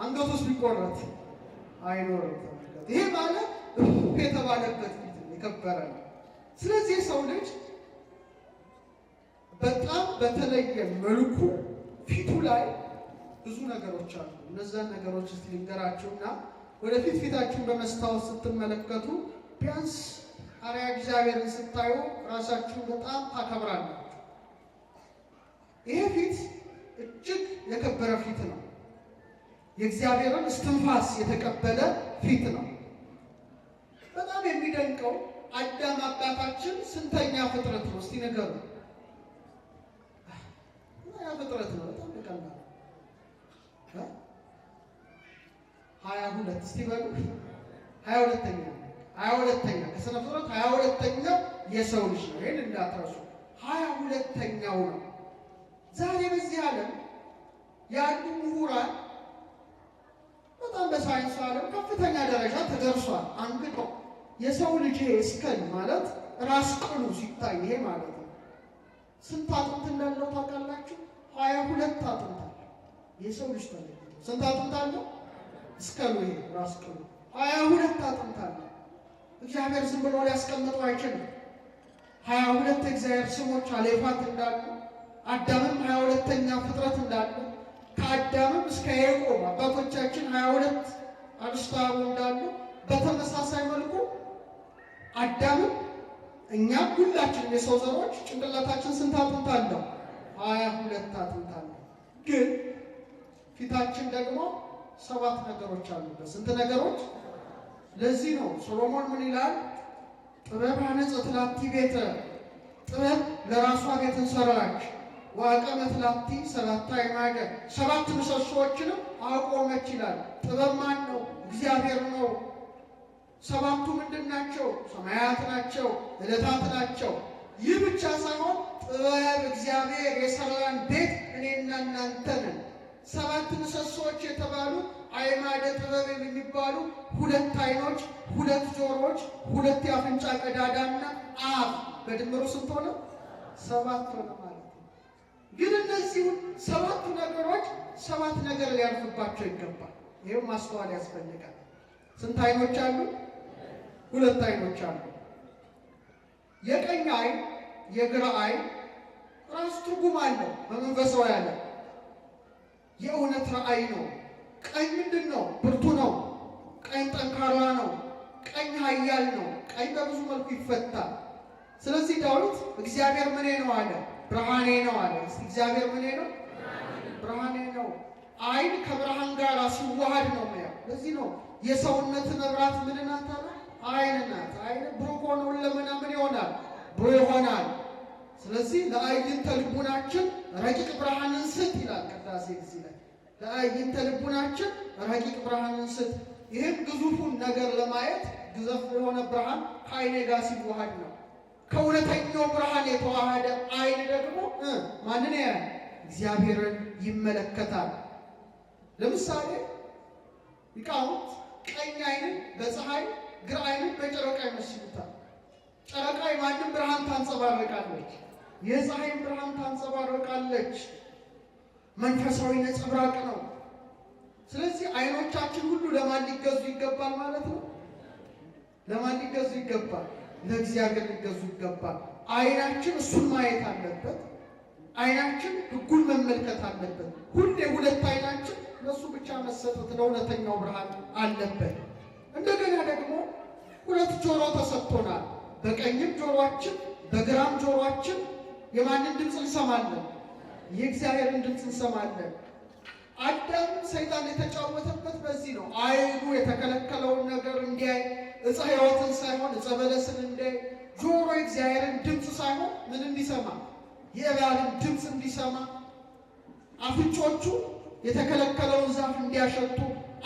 አንገቱስ ቢቆረጥ አይኖርም። ይሄ ማለት የተባለበት ፊት የከበረ ነው። ስለዚህ የሰው ልጅ በጣም በተለየ መልኩ ፊቱ ላይ ብዙ ነገሮች አሉ። እነዛን ነገሮች እስቲ ልንገራችሁና ወደፊት ፊታችሁን በመስታወት ስትመለከቱ ቢያንስ አርአያ እግዚአብሔርን ስታዩ ራሳችሁን በጣም ታከብራላችሁ። ይሄ ፊት እጅግ የከበረ ፊት ነው። የእግዚአብሔርን እስትንፋስ የተቀበለ ፊት ነው። በጣም የሚደንቀው አዳም አባታችን ስንተኛ ፍጥረት ነው? እስቲ ንገሩ። ያ ፍጥረት ነው። በጣም ቀላል 22 እስቲ በሉ 22ኛ ከስነ ፍጥረት 22ኛው የሰው ልጅ ነው። ይሄን እንዳትረሱ። 22ኛው ነው። ዛሬ በዚህ ዓለም ያሉ ምሁራን በጣም በሳይንስ ዓለም ከፍተኛ ደረጃ ተደርሷል። አንግጦ የሰው ልጅ እስከን ማለት ራስ ቅሉ ሲታይ ይሄ ማለት ነው። ስንት አጥንት እንዳለው ታውቃላችሁ? 22 አጥንት አለ የሰው ልጅ ተለይቶ። ስንት አጥንት አለው? እስከሉ ይሄ ራስ ቅሉ 22 አጥንት አለ። እግዚአብሔር ዝም ብሎ ሊያስቀምጠው አይችልም። 22 የእግዚአብሔር ስሞች አሌፋት እንዳሉ አዳምም 22ኛ ፍጥረት እንዳለ ከአዳምም እስከ ያዕቆብ አባቶቻችን 22 አርዕስተ አበው እንዳሉ በተመሳሳይ መልኩ አዳምም እኛም ሁላችንም የሰው ዘሮች ጭንቅላታችን ስንት አጥንት አለው? 22 አጥንት አለው። ግን ፊታችን ደግሞ 7 ነገሮች አሉበት። ስንት ነገሮች? ለዚህ ነው ሶሎሞን ምን ይላል? ጥበብ ሐነጸት ላቲ ቤተ፣ ጥበብ ለራሷ ቤትን ሰራች። ወአቀመት ላቲ ሰባታ አዕማደ፣ 7 ምሰሶዎችንም አቆመች ይላል። ጥበብ ማን ነው? እግዚአብሔር ነው። 7ቱ ምንድን ናቸው? ሰማያት ናቸው፣ ዕለታት ናቸው። ይህ ብቻ ሳይሆን ጥበብ እግዚአብሔር የሰራን ቤት እኔና እናንተ ነን። 7 ምሰሶዎች የተባሉ አዕማደ ጥበብ የሚባሉ 2 ዓይኖች፣ 2 ጆሮዎች፣ 2 የአፍንጫ ቀዳዳና አፍ በድምሩ ስንት ሆነ? 7 ሆነ ማለት ነው። ግን እነዚህ 7ቱ ነገሮች 7 ነገር ሊያርፍባቸው ይገባል። ይሄው ማስተዋል ያስፈልጋል። ስንት ዓይኖች አሉ? 2 ዓይኖች አሉ። የቀኝ ዓይን የግራ ዓይን ራሱ ትርጉም አለው። በመንፈሳዊ ያለ የእውነት ራእይ ነው። ቀኝ ምንድን ነው? ብርቱ ነው። ቀኝ ጠንካራ ነው። ቀኝ ኃያል ነው። ቀኝ በብዙ መልኩ ይፈታል። ስለዚህ ዳዊት እግዚአብሔር ምኔ ነው አለ? ብርሃኔ ነው አለ። እግዚአብሔር ምኔ ነው? ብርሃኔ ነው። ዓይን ከብርሃን ጋር ሲዋሃድ ነው የሚያው። ለዚህ ነው የሰውነት መብራት ምን ናት አለ? ዓይን ናት። ዓይን ብሩህ ሆኖ ለምን ምን ይሆናል? ብሩህ ይሆናል። ስለዚህ ለአዕይንተ ልቡናችን ረቂቅ ብርሃንን ስጥ ይላል ቅዳሴ ጊዜ ላይ። ለአዕይንተ ልቡናችን ረቂቅ ብርሃንን ስጥ። ይህም ግዙፉን ነገር ለማየት ግዘፍ የሆነ ብርሃን ከዓይኔ ጋር ሲዋሃድ ነው። ከእውነተኛው ብርሃን የተዋሃደ ዓይን ደግሞ ማንን ያያል? እግዚአብሔርን ይመለከታል። ለምሳሌ ሊቃውንት ቀኝ ዓይንን በፀሐይ ግራ ዓይንን በጨረቃ ይመስሉታል። ጨረቃ የማንም ብርሃን ታንጸባርቃለች፣ የፀሐይን ብርሃን ታንጸባርቃለች። መንፈሳዊ ነጸብራቅ ነው። ስለዚህ ዓይኖቻችን ሁሉ ለማን ሊገዙ ይገባል ማለት ነው? ለማን ሊገዙ ይገባል? ለእግዚአብሔር ሊገዙ ይገባል። ዓይናችን እሱን ማየት አለበት። ዓይናችን ሕጉን መመልከት አለበት። ሁሌ 2 ዓይናችን ለእሱ ብቻ መሰጠት ለእውነተኛው ብርሃን አለበት። እንደገና ደግሞ 2 ጆሮ ተሰጥቶናል። በቀኝም ጆሮአችን በግራም ጆሮአችን የማንን ድምፅ እንሰማለን? የእግዚአብሔርን ድምፅ እንሰማለን። አዳም ሰይጣን የተጫወተበት በዚህ ነው። ዓይኑ የተከለከለውን ነገር እንዲያይ፣ ዕፀ ሕይወትን ሳይሆን ዕፀ በለስን እንዲያይ፣ ጆሮ የእግዚአብሔርን ድምፅ ሳይሆን ምን እንዲሰማ? የእባብን ድምፅ እንዲሰማ፣ አፍንጮቹ የተከለከለውን ዛፍ እንዲያሸቱ፣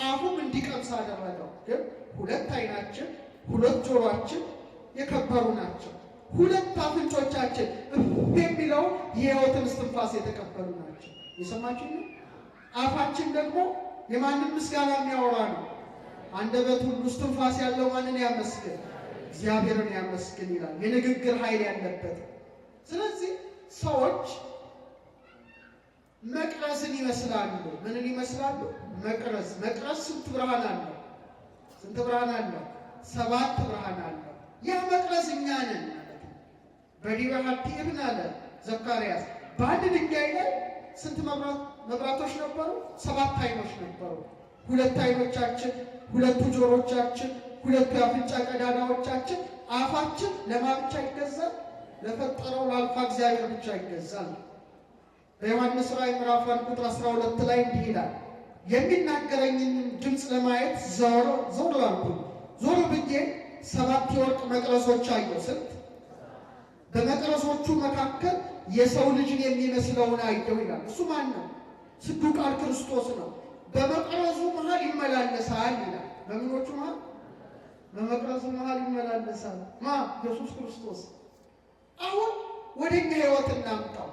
አፉም እንዲቀምስ አደረገው። ግን 2 ዓይናችን 2 ጆሮአችን የከበሩ ናቸው። 2 አፍንጮቻችን የሚለው የሕይወትን እስትንፋስ የተቀበሉ ናቸው። የሰማችሁ ነው? አፋችን ደግሞ የማንን ምስጋና የሚያወራ ነው? አንደበት ሁሉ እስትንፋስ ያለው ማንን ያመስግን? እግዚአብሔርን ያመስግን ይላል። የንግግር ኃይል ያለበት። ስለዚህ ሰዎች መቅረዝን ይመስላሉ። ምንን ይመስላሉ? መቅረዝ። መቅረዝ ስንት ብርሃን አለው? ስንት ብርሃን አለው? 7 ብርሃን አለው። ያ መቅረዝ እኛ ነን ማለት ነው። በዲበ ሀቲምን አለ ዘካርያስ፣ በአንድ ድንጋይ ላይ ስንት መብራቶች ነበሩ? 7 አይኖች ነበሩ። 2 አይኖቻችን፣ 2 ጆሮቻችን፣ 2 የአፍንጫ ቀዳዳዎቻችን። አፋችን ለማን ብቻ ይገዛል? ለፈጠረው ለአልፋ እግዚአብሔር ብቻ ይገዛል። በዮሐንስ ራእይ ምዕራፍ 1 ቁጥር 12 ላይ እንዲህ ይላል፣ የሚናገረኝን ድምፅ ለማየት ዞር አልኩኝ። ዞር ብዬ 7 የወርቅ መቅረዞች አየሁ። ስንት? በመቅረዞቹ መካከል የሰው ልጅን የሚመስለውን አየሁ ይላል። እሱ ማን ነው? ስዱ ቃል ክርስቶስ ነው። በመቅረዙ መሃል ይመላለሳል ይላል። በምኖቹ መሃል? በመቅረዙ መሃል ይመላለሳል። ኢየሱስ ክርስቶስ። አሁን ወደኛ ሕይወት እናምጣው።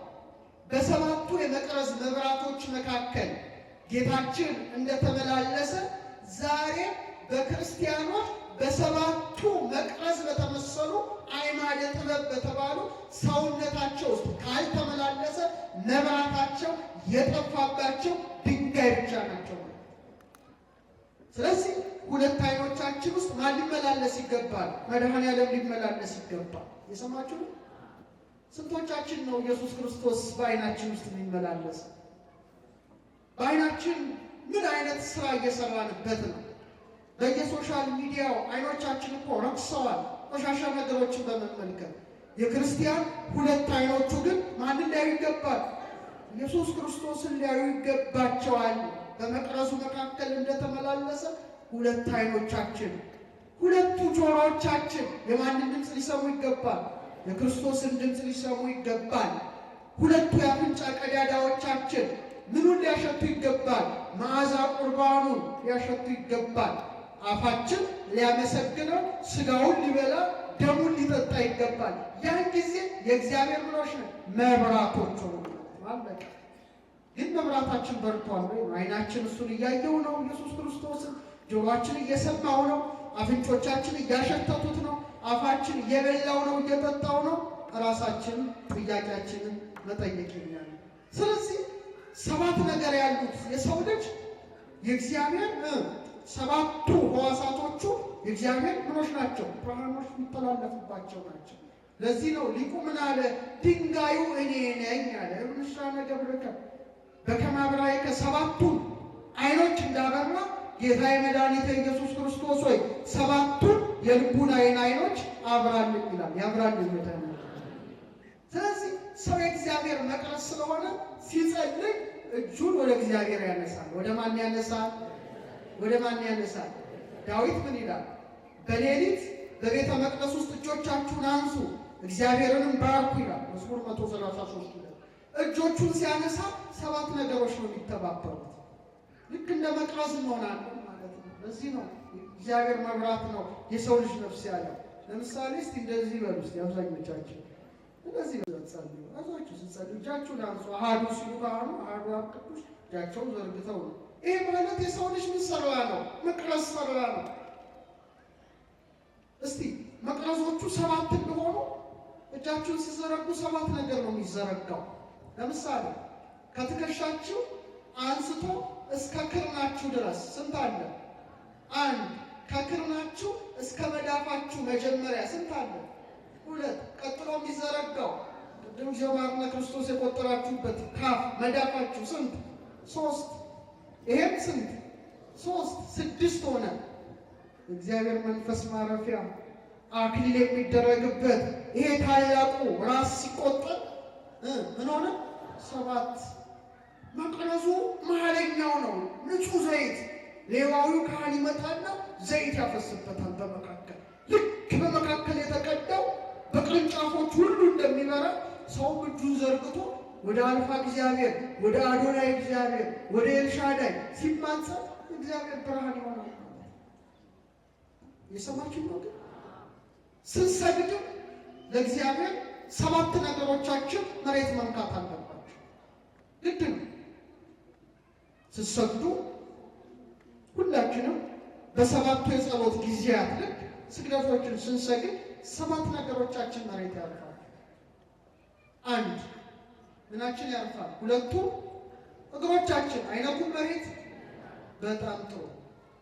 በ7ቱ የመቅረዝ መብራቶች መካከል ጌታችን እንደተመላለሰ ዛሬ በክርስቲያኖች በ7ቱ መቅረዝ በተመሰሉ አዕማደ ጥበብ በተባሉ ሰውነታቸው ውስጥ ካልተመላለሰ መብራታቸው የጠፋባቸው ድንጋይ ብቻ ናቸው። ስለዚህ 2 አይኖቻችን ውስጥ ማን ሊመላለስ ይገባል? መድኃኔዓለም ሊመላለስ ይገባል። የሰማችሁ ነው? ስንቶቻችን ነው ኢየሱስ ክርስቶስ በአይናችን ውስጥ የሚመላለስ? በአይናችን ምን አይነት ስራ እየሰራንበት ነው? በየሶሻል ሚዲያው አይኖቻችን እኮ ረክሰዋል፣ ቆሻሻ ነገሮችን በመመልከት። የክርስቲያን 2 አይኖቹ ግን ማንን ሊያዩ ይገባል? ኢየሱስ ክርስቶስን ሊያዩ ይገባቸዋል። በመቅረዙ መካከል እንደተመላለሰ 2 አይኖቻችን፣ 2 ጆሮዎቻችን የማንን ድምፅ ሊሰሙ ይገባል? የክርስቶስን ድምፅ ሊሰሙ ይገባል። 2 የአፍንጫ ቀዳዳዎቻችን ምኑን ሊያሸቱ ይገባል? መዓዛ ቁርባኑን ሊያሸቱ ይገባል። አፋችን ሊያመሰግነው፣ ስጋውን ሊበላ፣ ደሙን ሊጠጣ ይገባል። ያን ጊዜ የእግዚአብሔር ምኖች ነው መብራቶች ሆኑ ማለት። ግን መብራታችን በርቷል ወይ? አይናችን እሱን እያየው ነው ኢየሱስ ክርስቶስን፣ ጆሮአችን እየሰማው ነው፣ አፍንጮቻችን እያሸተቱት ነው፣ አፋችን እየበላው ነው፣ እየጠጣው ነው። ራሳችን ጥያቄያችንን መጠየቅ ይላል። ስለዚህ 7 ነገር ያሉት የሰው ልጅ የእግዚአብሔር 7ቱ ሕዋሳቶቹ የእግዚአብሔር ምኖች ናቸው፣ ብርሃኖች የሚተላለፉባቸው ናቸው። ለዚህ ነው ሊቁ ምን አለ? ድንጋዩ እኔ ነኝ አለ። እምሻነ ገብርከ በከመ አብራይከ 7ቱን አይኖች እንዳበራ ጌታ የመድኃኒተ ኢየሱስ ክርስቶስ ሆይ 7ቱን የልቡናዬን አይኖች አብራልኝ ይላል። ያብራልኝ መድኃኒት። ስለዚህ ሰው የእግዚአብሔር መቅረዝ ስለሆነ ሲጸልይ እጁን ወደ እግዚአብሔር ያነሳል። ወደ ማን ያነሳል? ወደ ማን ያነሳል? ዳዊት ምን ይላል? በሌሊት በቤተ መቅደስ ውስጥ እጆቻችሁን አንሱ እግዚአብሔርንም ባርኩ ይላል መዝሙር 133 ላይ። እጆቹን ሲያነሳ 7 ነገሮች ነው የሚተባበሩት። ልክ እንደ መቅረዝ እንሆናለን ማለት ነው። ለዚህ ነው እግዚአብሔር መብራት ነው የሰው ልጅ ነፍስ ያለው። ለምሳሌ እስቲ እንደዚህ በሉ እስቲ አብዛኞቻችን እንደዚህ ነው ጸልዩ። አዛችሁ ስትጸልዩ እጃችሁን አንሱ። አሐዱ ሲሉ ካህኑ አሐዱ አብ ቅዱስ እጃቸውን ዘርግተው ነው። ይሄ ማለት የሰው ልጅ ምን ሰራ ነው? መቅረዝ ሰራ ነው። እስቲ መቅረዞቹ 7 እንደሆኑ እጃችሁን ሲዘረጉ 7 ነገር ነው የሚዘረጋው። ለምሳሌ ከትከሻችሁ አንስቶ እስከ ክርናችሁ ድረስ ስንት አለ? 1። ከክርናችሁ እስከ መዳፋችሁ መጀመሪያ ስንት አለ? 2። ቀጥሎ የሚዘረጋው ቅድም ጀማርና ክርስቶስ የቆጠራችሁበት ካፍ መዳፋችሁ ስንት? 3። ይሄም ስንት? 3 6 ሆነ። እግዚአብሔር መንፈስ ማረፊያ አክሊል የሚደረግበት ይሄ ታላቁ ራስ ሲቆጠር ምን ሆነ? 7። መቅረዙ መሀለኛው ነው። ንጹህ ዘይት ሌዋዊው ካህን ይመጣና ዘይት ያፈስበታል በመካከል። ልክ በመካከል የተቀዳው በቅርንጫፎች ሁሉ እንደሚበራ ሰው እጁን ዘርግቶ ወደ አልፋ እግዚአብሔር፣ ወደ አዶናይ እግዚአብሔር፣ ወደ ኤልሻዳይ ሲማጸን እግዚአብሔር ብርሃን ይሆናል። የሰማችሁ ነው። ግን ስንሰግድ ለእግዚአብሔር 7 ነገሮቻችን መሬት መንካት አለባቸው። ግድ ነው። ስትሰግዱ ሁላችንም በሰባቱ የጸሎት ጊዜያት ልክ ስግደቶችን ስንሰግድ 7 ነገሮቻችን መሬት ያርፋል። 1 ምናችን ያርፋል? 2 እግሮቻችን አይነኩም መሬት። በጣም ጥሩ።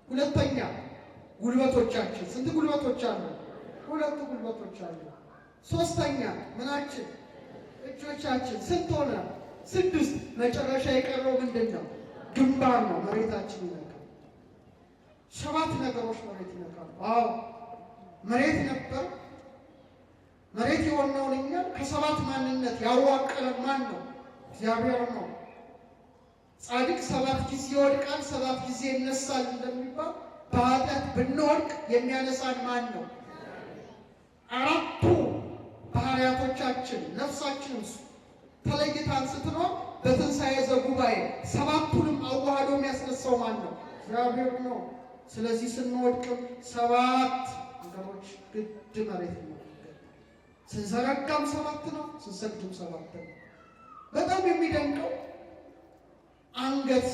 2ኛ ጉልበቶቻችን። ስንት ጉልበቶች አሉ? 2 ጉልበቶች አሉ። 3ኛ ምናችን? እጆቻችን። ስንት ሆነ? 6። መጨረሻ የቀረው ምንድን ነው? ግንባር ነው። መሬታችን ይነካል። 7 ነገሮች መሬት ይነካሉ። አዎ መሬት ነበር። መሬት የሆነውን እኛን ከ7 ማንነት ያዋቀረን ማን ነው? እግዚአብሔር ነው። ጻድቅ 7 ጊዜ ይወድቃል 7 ጊዜ ይነሳል እንደሚባል በኃጢአት ብንወድቅ የሚያነሳን ማን ነው? 4ቱ ባህሪያቶቻችን ነፍሳችን ተለይታን ስትኖር በትንሣኤ ዘጉባኤ 7ቱንም አዋህዶ የሚያስነሳው ማን ነው? እግዚአብሔር ነው። ስለዚህ ስንወድቅም 7 ነገሮች ግድ መሬት ነው። ስንዘረጋም 7 ነው፣ ስንሰግድም 7 ነው። በጣም የሚደንቀው አንገት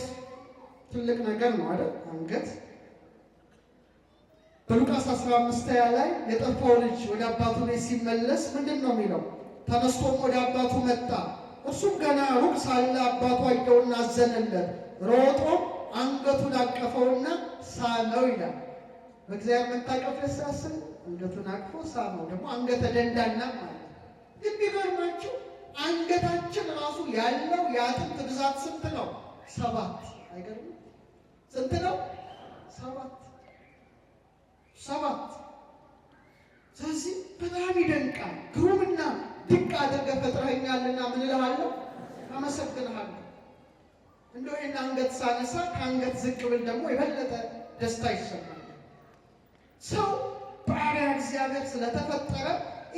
ትልቅ ነገር ነው አይደል? አንገት በሉቃስ 15 ላይ የጠፋው ልጅ ወደ አባቱ ቤት ሲመለስ ምንድን ነው የሚለው? ተነስቶም ወደ አባቱ መጣ። እርሱም ገና ሩቅ ሳለ አባቱ አየውና አዘነለት። ሮጦም አንገቱን አቀፈውና ሳመው ይላል። በእግዚአብሔር መታቀፍ ደስ ያሰኝ። አንገቱን አቅፎ ሳመው። ደግሞ አንገተ ደንዳና ማለት ግን ቢገርማችሁ አንገታችን ራሱ ያለው የአጥንት ብዛት ስንት ነው? 7። አይገርም? ስንት ነው? 7። ስለዚህ በጣም ይደንቃል። ግሩምና ድንቅ አድርገህ ፈጥረኸኛልና ምን እልሃለሁ? አመሰግንሃለሁ። እንደው ይህን አንገት ሳነሳ ከአንገት ዝቅ ብል ደግሞ የበለጠ ደስታ ይሰማል። ሰው በአርአያ እግዚአብሔር ስለተፈጠረ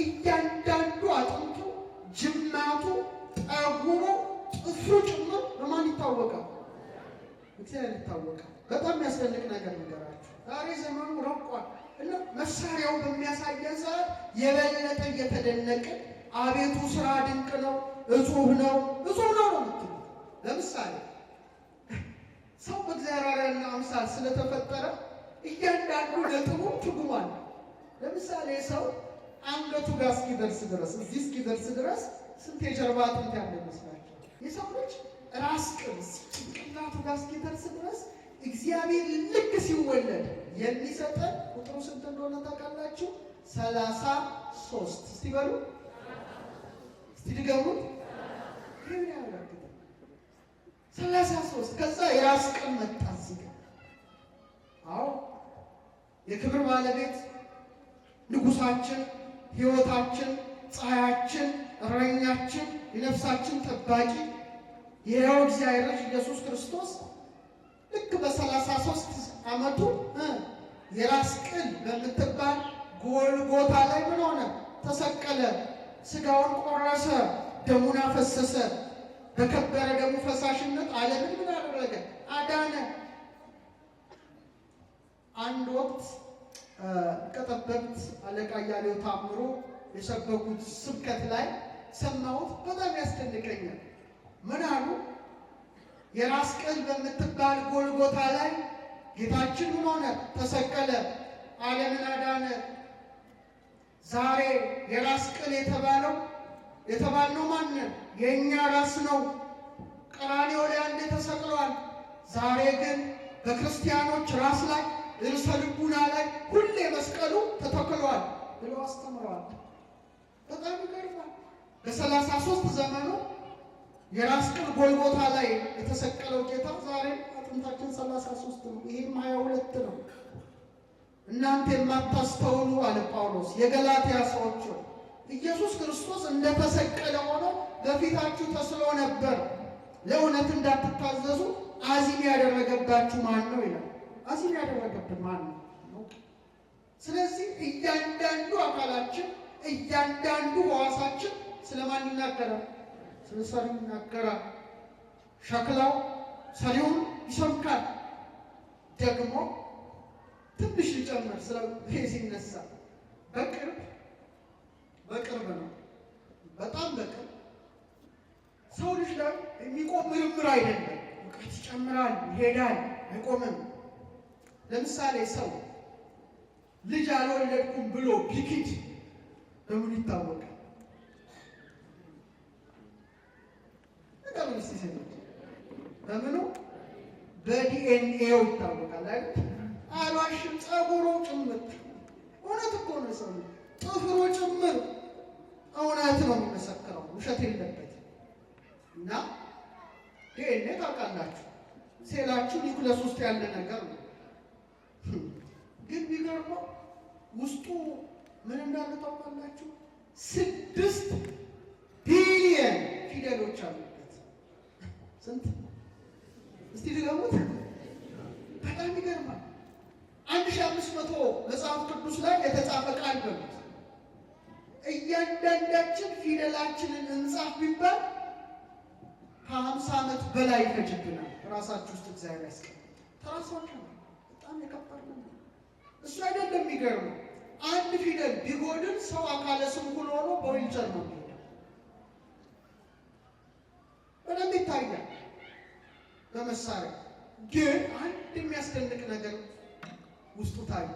እያንዳንዱ አጥንቱ፣ ጅማቱ፣ ጠጉሩ፣ ጥፍሩ ጭምር በማን ይታወቃል? እግዚአብሔር ይታወቃል። በጣም የሚያስደንቅ ነገር ነገራችሁ። ዛሬ ዘመኑ ረቋል እና መሳሪያው በሚያሳየን ሰዓት የበለጠ እየተደነቅን አቤቱ ስራ ድንቅ ነው፣ እጹብ ነው ነው የምትሉት። ለምሳሌ ሰው በእግዚአብሔር አምሳል ስለተፈጠረ እያንዳንዱ ነጥቡ ትርጉም አለ። ለምሳሌ ሰው አንገቱ ጋር እስኪደርስ ድረስ እዚህ እስኪደርስ ድረስ ስንት የጀርባ አጥንት ያለ ይመስላችኋል? የሰው ልጅ ራስ ቅል ጭንቅላቱ ጋር እስኪደርስ ድረስ እግዚአብሔር ልክ ሲወለድ የሚሰጠን ቁጥሩ ስንት እንደሆነ ታውቃላችሁ? 33። እስቲ በሉ፣ እስቲ ድገሙት። 33። ከዛ የራስ ቅል መጣ እዚህ ጋር። አዎ የክብር ባለቤት ንጉሳችን፣ ሕይወታችን፣ ፀሐያችን፣ እረኛችን፣ የነፍሳችን ጠባቂ የሕያው እግዚአብሔር ልጅ ኢየሱስ ክርስቶስ ልክ በ33 ዓመቱ የራስ ቅል በምትባል ጎልጎታ ላይ ምን ሆነ? ተሰቀለ። ስጋውን ቆረሰ፣ ደሙን አፈሰሰ። በከበረ ደሙ ፈሳሽነት ዓለምን ምን አደረገ? አዳነ። አንድ ወቅት ከጠበብት አለቃ እያሌው ታምሮ የሰበኩት ስብከት ላይ ሰማሁት። በጣም ያስደንቀኛል። ምን አሉ? የራስ ቅል በምትባል ጎልጎታ ላይ ጌታችን ምን ሆነ? ተሰቀለ፣ ዓለምን አዳነ። ዛሬ የራስ ቅል የተባልነው ማንን? የእኛ ራስ ነው። ቀራንዮ ላይ አንዴ ተሰቅለዋል። ዛሬ ግን በክርስቲያኖች ራስ ላይ እርሰ ልቡና ላይ ሁሌ መስቀሉ ተተክሏል ብለው አስተምረዋል። በጣም ይገርማል። በ33 ዘመኑ የራስ ቅል ጎልጎታ ላይ የተሰቀለው ጌታ ዛሬ አጥንታችን 33 ነው፣ ይሄም 22 ነው። እናንተ የማታስተውሉ አለ ጳውሎስ የገላትያ ሰዎች፣ ኢየሱስ ክርስቶስ እንደተሰቀለ ሆኖ በፊታችሁ ተስሎ ነበር። ለእውነት እንዳትታዘዙ አዚም ያደረገባችሁ ማን ነው ይላል። አዚም ያደረገብን ማን ነው? ስለዚህ እያንዳንዱ አካላችን፣ እያንዳንዱ ሕዋሳችን ስለማን ይናገራል? ስለ ሰሪው ይናገራል። ሸክላው ሰሪውን ይሰብካል። ደግሞ ትንሽ ሊጨምር ስለ ይሄ ሲነሳ በቅርብ ነው፣ በጣም በቅርብ ሰው ልጅ ላይ የሚቆም ምርምር አይደለም። ሙቀት ይጨምራል፣ ይሄዳል፣ አይቆምም። ለምሳሌ ሰው ልጅ አልወለድኩም ብሎ ቢክድ በምን ይታወቃል? ነገሩን እስቲ በምኑ? በዲኤንኤው ይታወቃል አይደል? አልዋሽም፣ ፀጉሩ ጭምር እውነት እኮ ነው። ሰው ጥፍሩ ጭምር እውነት ነው የሚመሰክረው፣ ውሸት የለበትም። እና ዲኤንኤ ታውቃላችሁ፣ ሴላችሁ ኒውክለስ ውስጥ ያለ ነገር ነው። ግን ቢገርመው ውስጡ ምን እንዳለ ታውቃላችሁ? 6 ቢሊየን ፊደሎች አሉበት። ስንት? እስቲ ድገሙት። በጣም ይገርማል። 1500 መጽሐፍ ቅዱስ ላይ የተጻፈ ቃል በሉት። እያንዳንዳችን ፊደላችንን እንጻፍ ቢባል ከ50 ዓመት በላይ ይፈጅብናል። ራሳችሁ ውስጥ እግዚአብሔር ያስቀምጥ። ተራሳችሁ በጣም የከበረ ነው። እሱ አይደለም የሚገርመው፣ አንድ ፊደል ቢጎድል ሰው አካለ ስንኩል ሆኖ በዊልቸር ነው የሚሄደው። በደንብ ይታያል በመሳሪያ። ግን አንድ የሚያስደንቅ ነገር ውስጡ ታየ።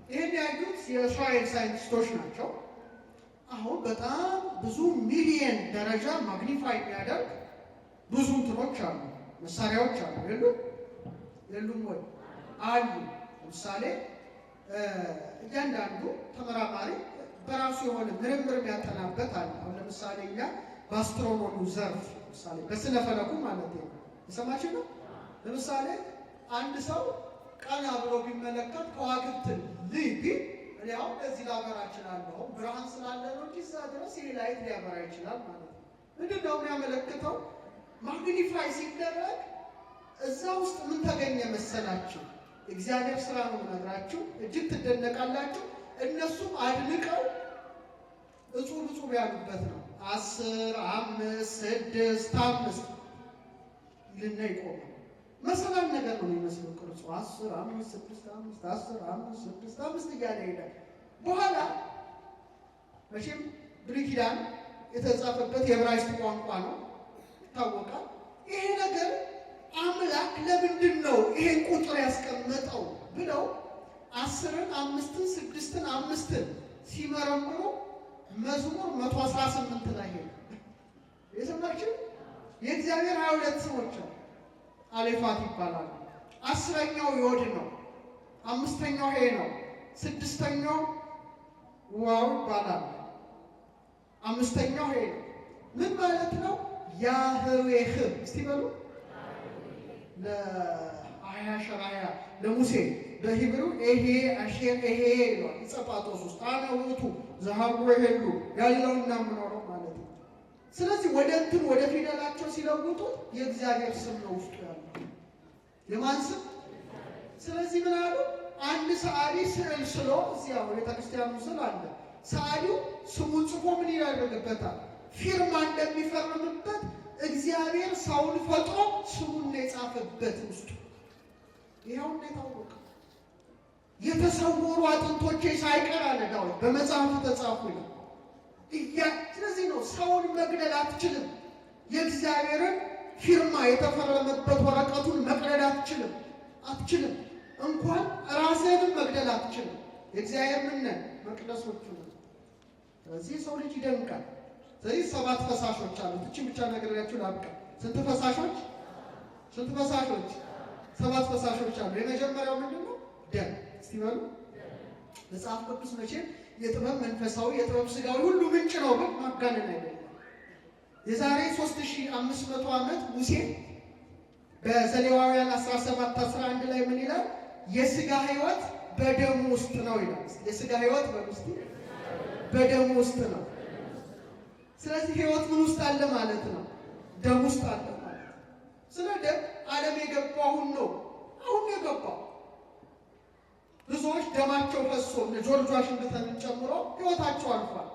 ይህን ያዩት የእስራኤል ሳይንቲስቶች ናቸው። አሁን በጣም ብዙ ሚሊየን ደረጃ ማግኒፋይ የሚያደርግ ብዙ እንትኖች አሉ፣ መሳሪያዎች አሉ። የሉም ወይ? አሉ። ለምሳሌ እያንዳንዱ ተመራማሪ በራሱ የሆነ ምርምር የሚያጠናበት አለ። አሁን ለምሳሌ እኛ በአስትሮኖሚው ዘርፍ ለምሳሌ በስነ ፈለኩ ማለት ነው የሰማችሁ ነው። ለምሳሌ አንድ ሰው ቀና ብሎ ቢመለከት ከዋክብትን ልይ እኔ አሁን እዚህ ላበራ እችላለሁ፣ ብርሃን ስላለ ነው እንጂ እዛ ድረስ ይህ ላይት ሊያበራ ይችላል ማለት ነው። ምንድን ነው የሚያመለክተው? ማግኒፋይ ሲደረግ እዛ ውስጥ ምን ተገኘ መሰላችሁ? እግዚአብሔር ስራ ነው የምነግራችሁ፣ እጅግ ትደነቃላችሁ። እነሱም አድንቀው እጹብ ያሉበት ነው። 10፣ 5፣ 6፣ 5 ይልና ይቆማል። መሰላል ነገር ነው የሚመስለው ቅርጹ። 10፣ 5፣ 6፣ 5 10፣ 5፣ 6፣ 5 እያለ ይሄዳል። በኋላ መቼም ብሉይ ኪዳን የተጻፈበት የዕብራይስጥ ቋንቋ ነው ይታወቃል። ይሄ ነገር አምላክ ለምንድን ነው ይሄን ቁጥር ያስቀመጠው ብለው 10ን፣ 5ን፣ 6ን፣ 5ን ሲመረምሩ መዝሙር 118 ላይ ሄደ። የሰማችሁ የእግዚአብሔር 22 ስሞች አሌፋት ይባላሉ። 10ኛው ዮድ ነው፣ 5ኛው ሄ ነው፣ 6ኛው ዋው ይባላል፣ 5ኛው ሄ ነው። ምን ማለት ነው? ያህዌህ እስቲ በሉ ለአያ ሸራያ ለሙሴ በሂብሩ ኤሄ አሼር ኤሄ ይሏል። ጸጳጦስ ውስጥ አነ ውእቱ ዘሃቡ ይሄሉ ያለውና ምኖረው ማለት ነው። ስለዚህ ወደ እንትን ወደ ፊደላቸው ሲለውጡ የእግዚአብሔር ስም ነው ውስጡ ያለው። የማን ስም? ስለዚህ ምን አሉ? አንድ ሰዓሊ ስዕል ስሎ እዚያው ቤተክርስቲያኑ ስዕል አለ። ሰዓሊው ስሙን ጽፎ ምን ያደርግበታል? ፊርማ እንደሚፈርምበት እግዚአብሔር ሰውን ፈጥሮ ስሙን የጻፈበት ውስጡ ይኸው እንደታወቀ የተሰወሩ አጥንቶቼ ሳይቀር አለ ዳዊት በመጽሐፉ ተጻፉ ነው። ስለዚህ ነው ሰውን መግደል አትችልም። የእግዚአብሔርን ፊርማ የተፈረመበት ወረቀቱን መቅደድ አትችልም። እንኳን ራስህንም መግደል አትችልም። የእግዚአብሔር ምነን መቅደሶቹ ነው። ስለዚህ ሰው ልጅ ይደምቃል። ስለዚህ 7 ፈሳሾች አሉ። እቺን ብቻ ነግሬያችሁ ላብቃ። ስንት ፈሳሾች? 7 ፈሳሾች አሉ። የመጀመሪያው ምንድነው? ደም። እስቲ በሉ መጽሐፍ ቅዱስ መቼም የጥበብ መንፈሳዊ የጥበብ ስጋዊ ሁሉ ምንጭ ነው፣ ግን ማጋነን አይደለም። የዛሬ 3500 ዓመት ሙሴ በዘሌዋውያን 17:11 ላይ ምን ይላል? የስጋ ሕይወት በደም ውስጥ ነው ይላል። የስጋ ሕይወት በደም ውስጥ ነው። ስለዚህ ሕይወት ምን ውስጥ አለ ማለት ነው? ደም ውስጥ አለ ማለት ነው። ስለ ደም ዓለም የገባውን ነው አሁን የገባው። ብዙዎች ደማቸው ፈሶ ጆርጅ ዋሽንግተንን ጨምሮ ሕይወታቸው አልፏል።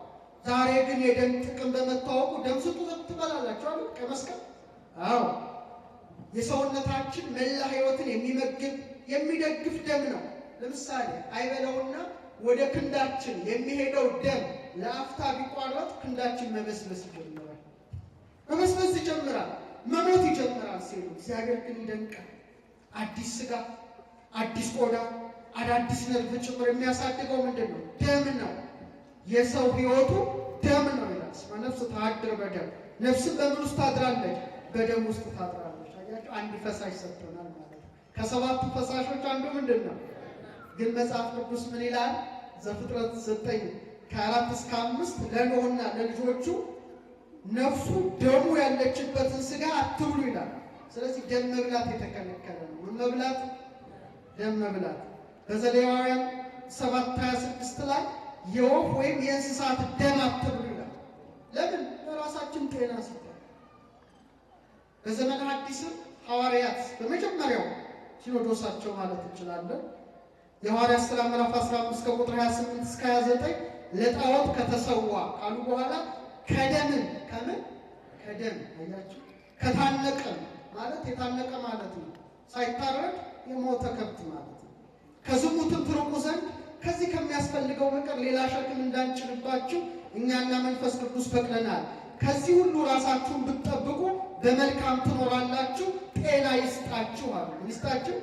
ዛሬ ግን የደም ጥቅም በመታወቁ ደም ስጡ ትበላላችሁ አይደል? ቀይ መስቀል። አዎ የሰውነታችን መላ ሕይወትን የሚመግብ የሚደግፍ ደም ነው። ለምሳሌ አይበለውና ወደ ክንዳችን የሚሄደው ደም ለአፍታ ቢቋረጥ ክንዳችን መበስበስ ይጀምራል። መሞት ይጀምራል ሲሉ እግዚአብሔር ግን ይደንቃል። አዲስ ሥጋ፣ አዲስ ቆዳ፣ አዳዲስ ነርቭ ጭምር የሚያሳድገው ምንድን ነው? ደም ነው። የሰው ሕይወቱ ደም ነው ይላል። ነፍስ ታድር በደም። ነፍስን በምን ውስጥ ታድራለች? በደም ውስጥ ታድራለች። አያችሁ፣ አንድ ፈሳሽ ሰጥቶናል ማለት ነው። ከሰባቱ ፈሳሾች አንዱ ምንድን ነው? ግን መጽሐፍ ቅዱስ ምን ይላል? ዘፍጥረት 9:4-5 ለኖኅና ለልጆቹ ነፍሱ ደሙ ያለችበትን ሥጋ አትብሉ ይላል። ስለዚህ ደም መብላት የተከለከለ ነው። ምን መብላት? ደም መብላት። በዘሌዋውያን 7:26 ላይ የወፍ ወይም የእንስሳት ደም አትብሉ ይላል። ለምን? ለራሳችን ጤና ሲባል። በዘመነ ሐዲስም ሐዋርያት በመጀመሪያው ሲኖዶሳቸው ማለት እንችላለን የሐዋርያት ሥራ ምዕራፍ 15 ከቁጥር 28-29 ለጣዖት ከተሰዋ ካሉ በኋላ ከደምን ከምን ከደም አያችሁ፣ ከታነቀ ማለት የታነቀ ማለት ነው፣ ሳይታረድ የሞተ ከብት ማለት ነው። ከዝሙትም ትርቁ ዘንድ ከዚህ ከሚያስፈልገው በቀር ሌላ ሸክም እንዳንጭንባችሁ እኛና መንፈስ ቅዱስ ፈቅደናል። ከዚህ ሁሉ ራሳችሁን ብትጠብቁ በመልካም ትኖራላችሁ፣ ጤና ይስጣችሁ አሉ። ይስጣችሁ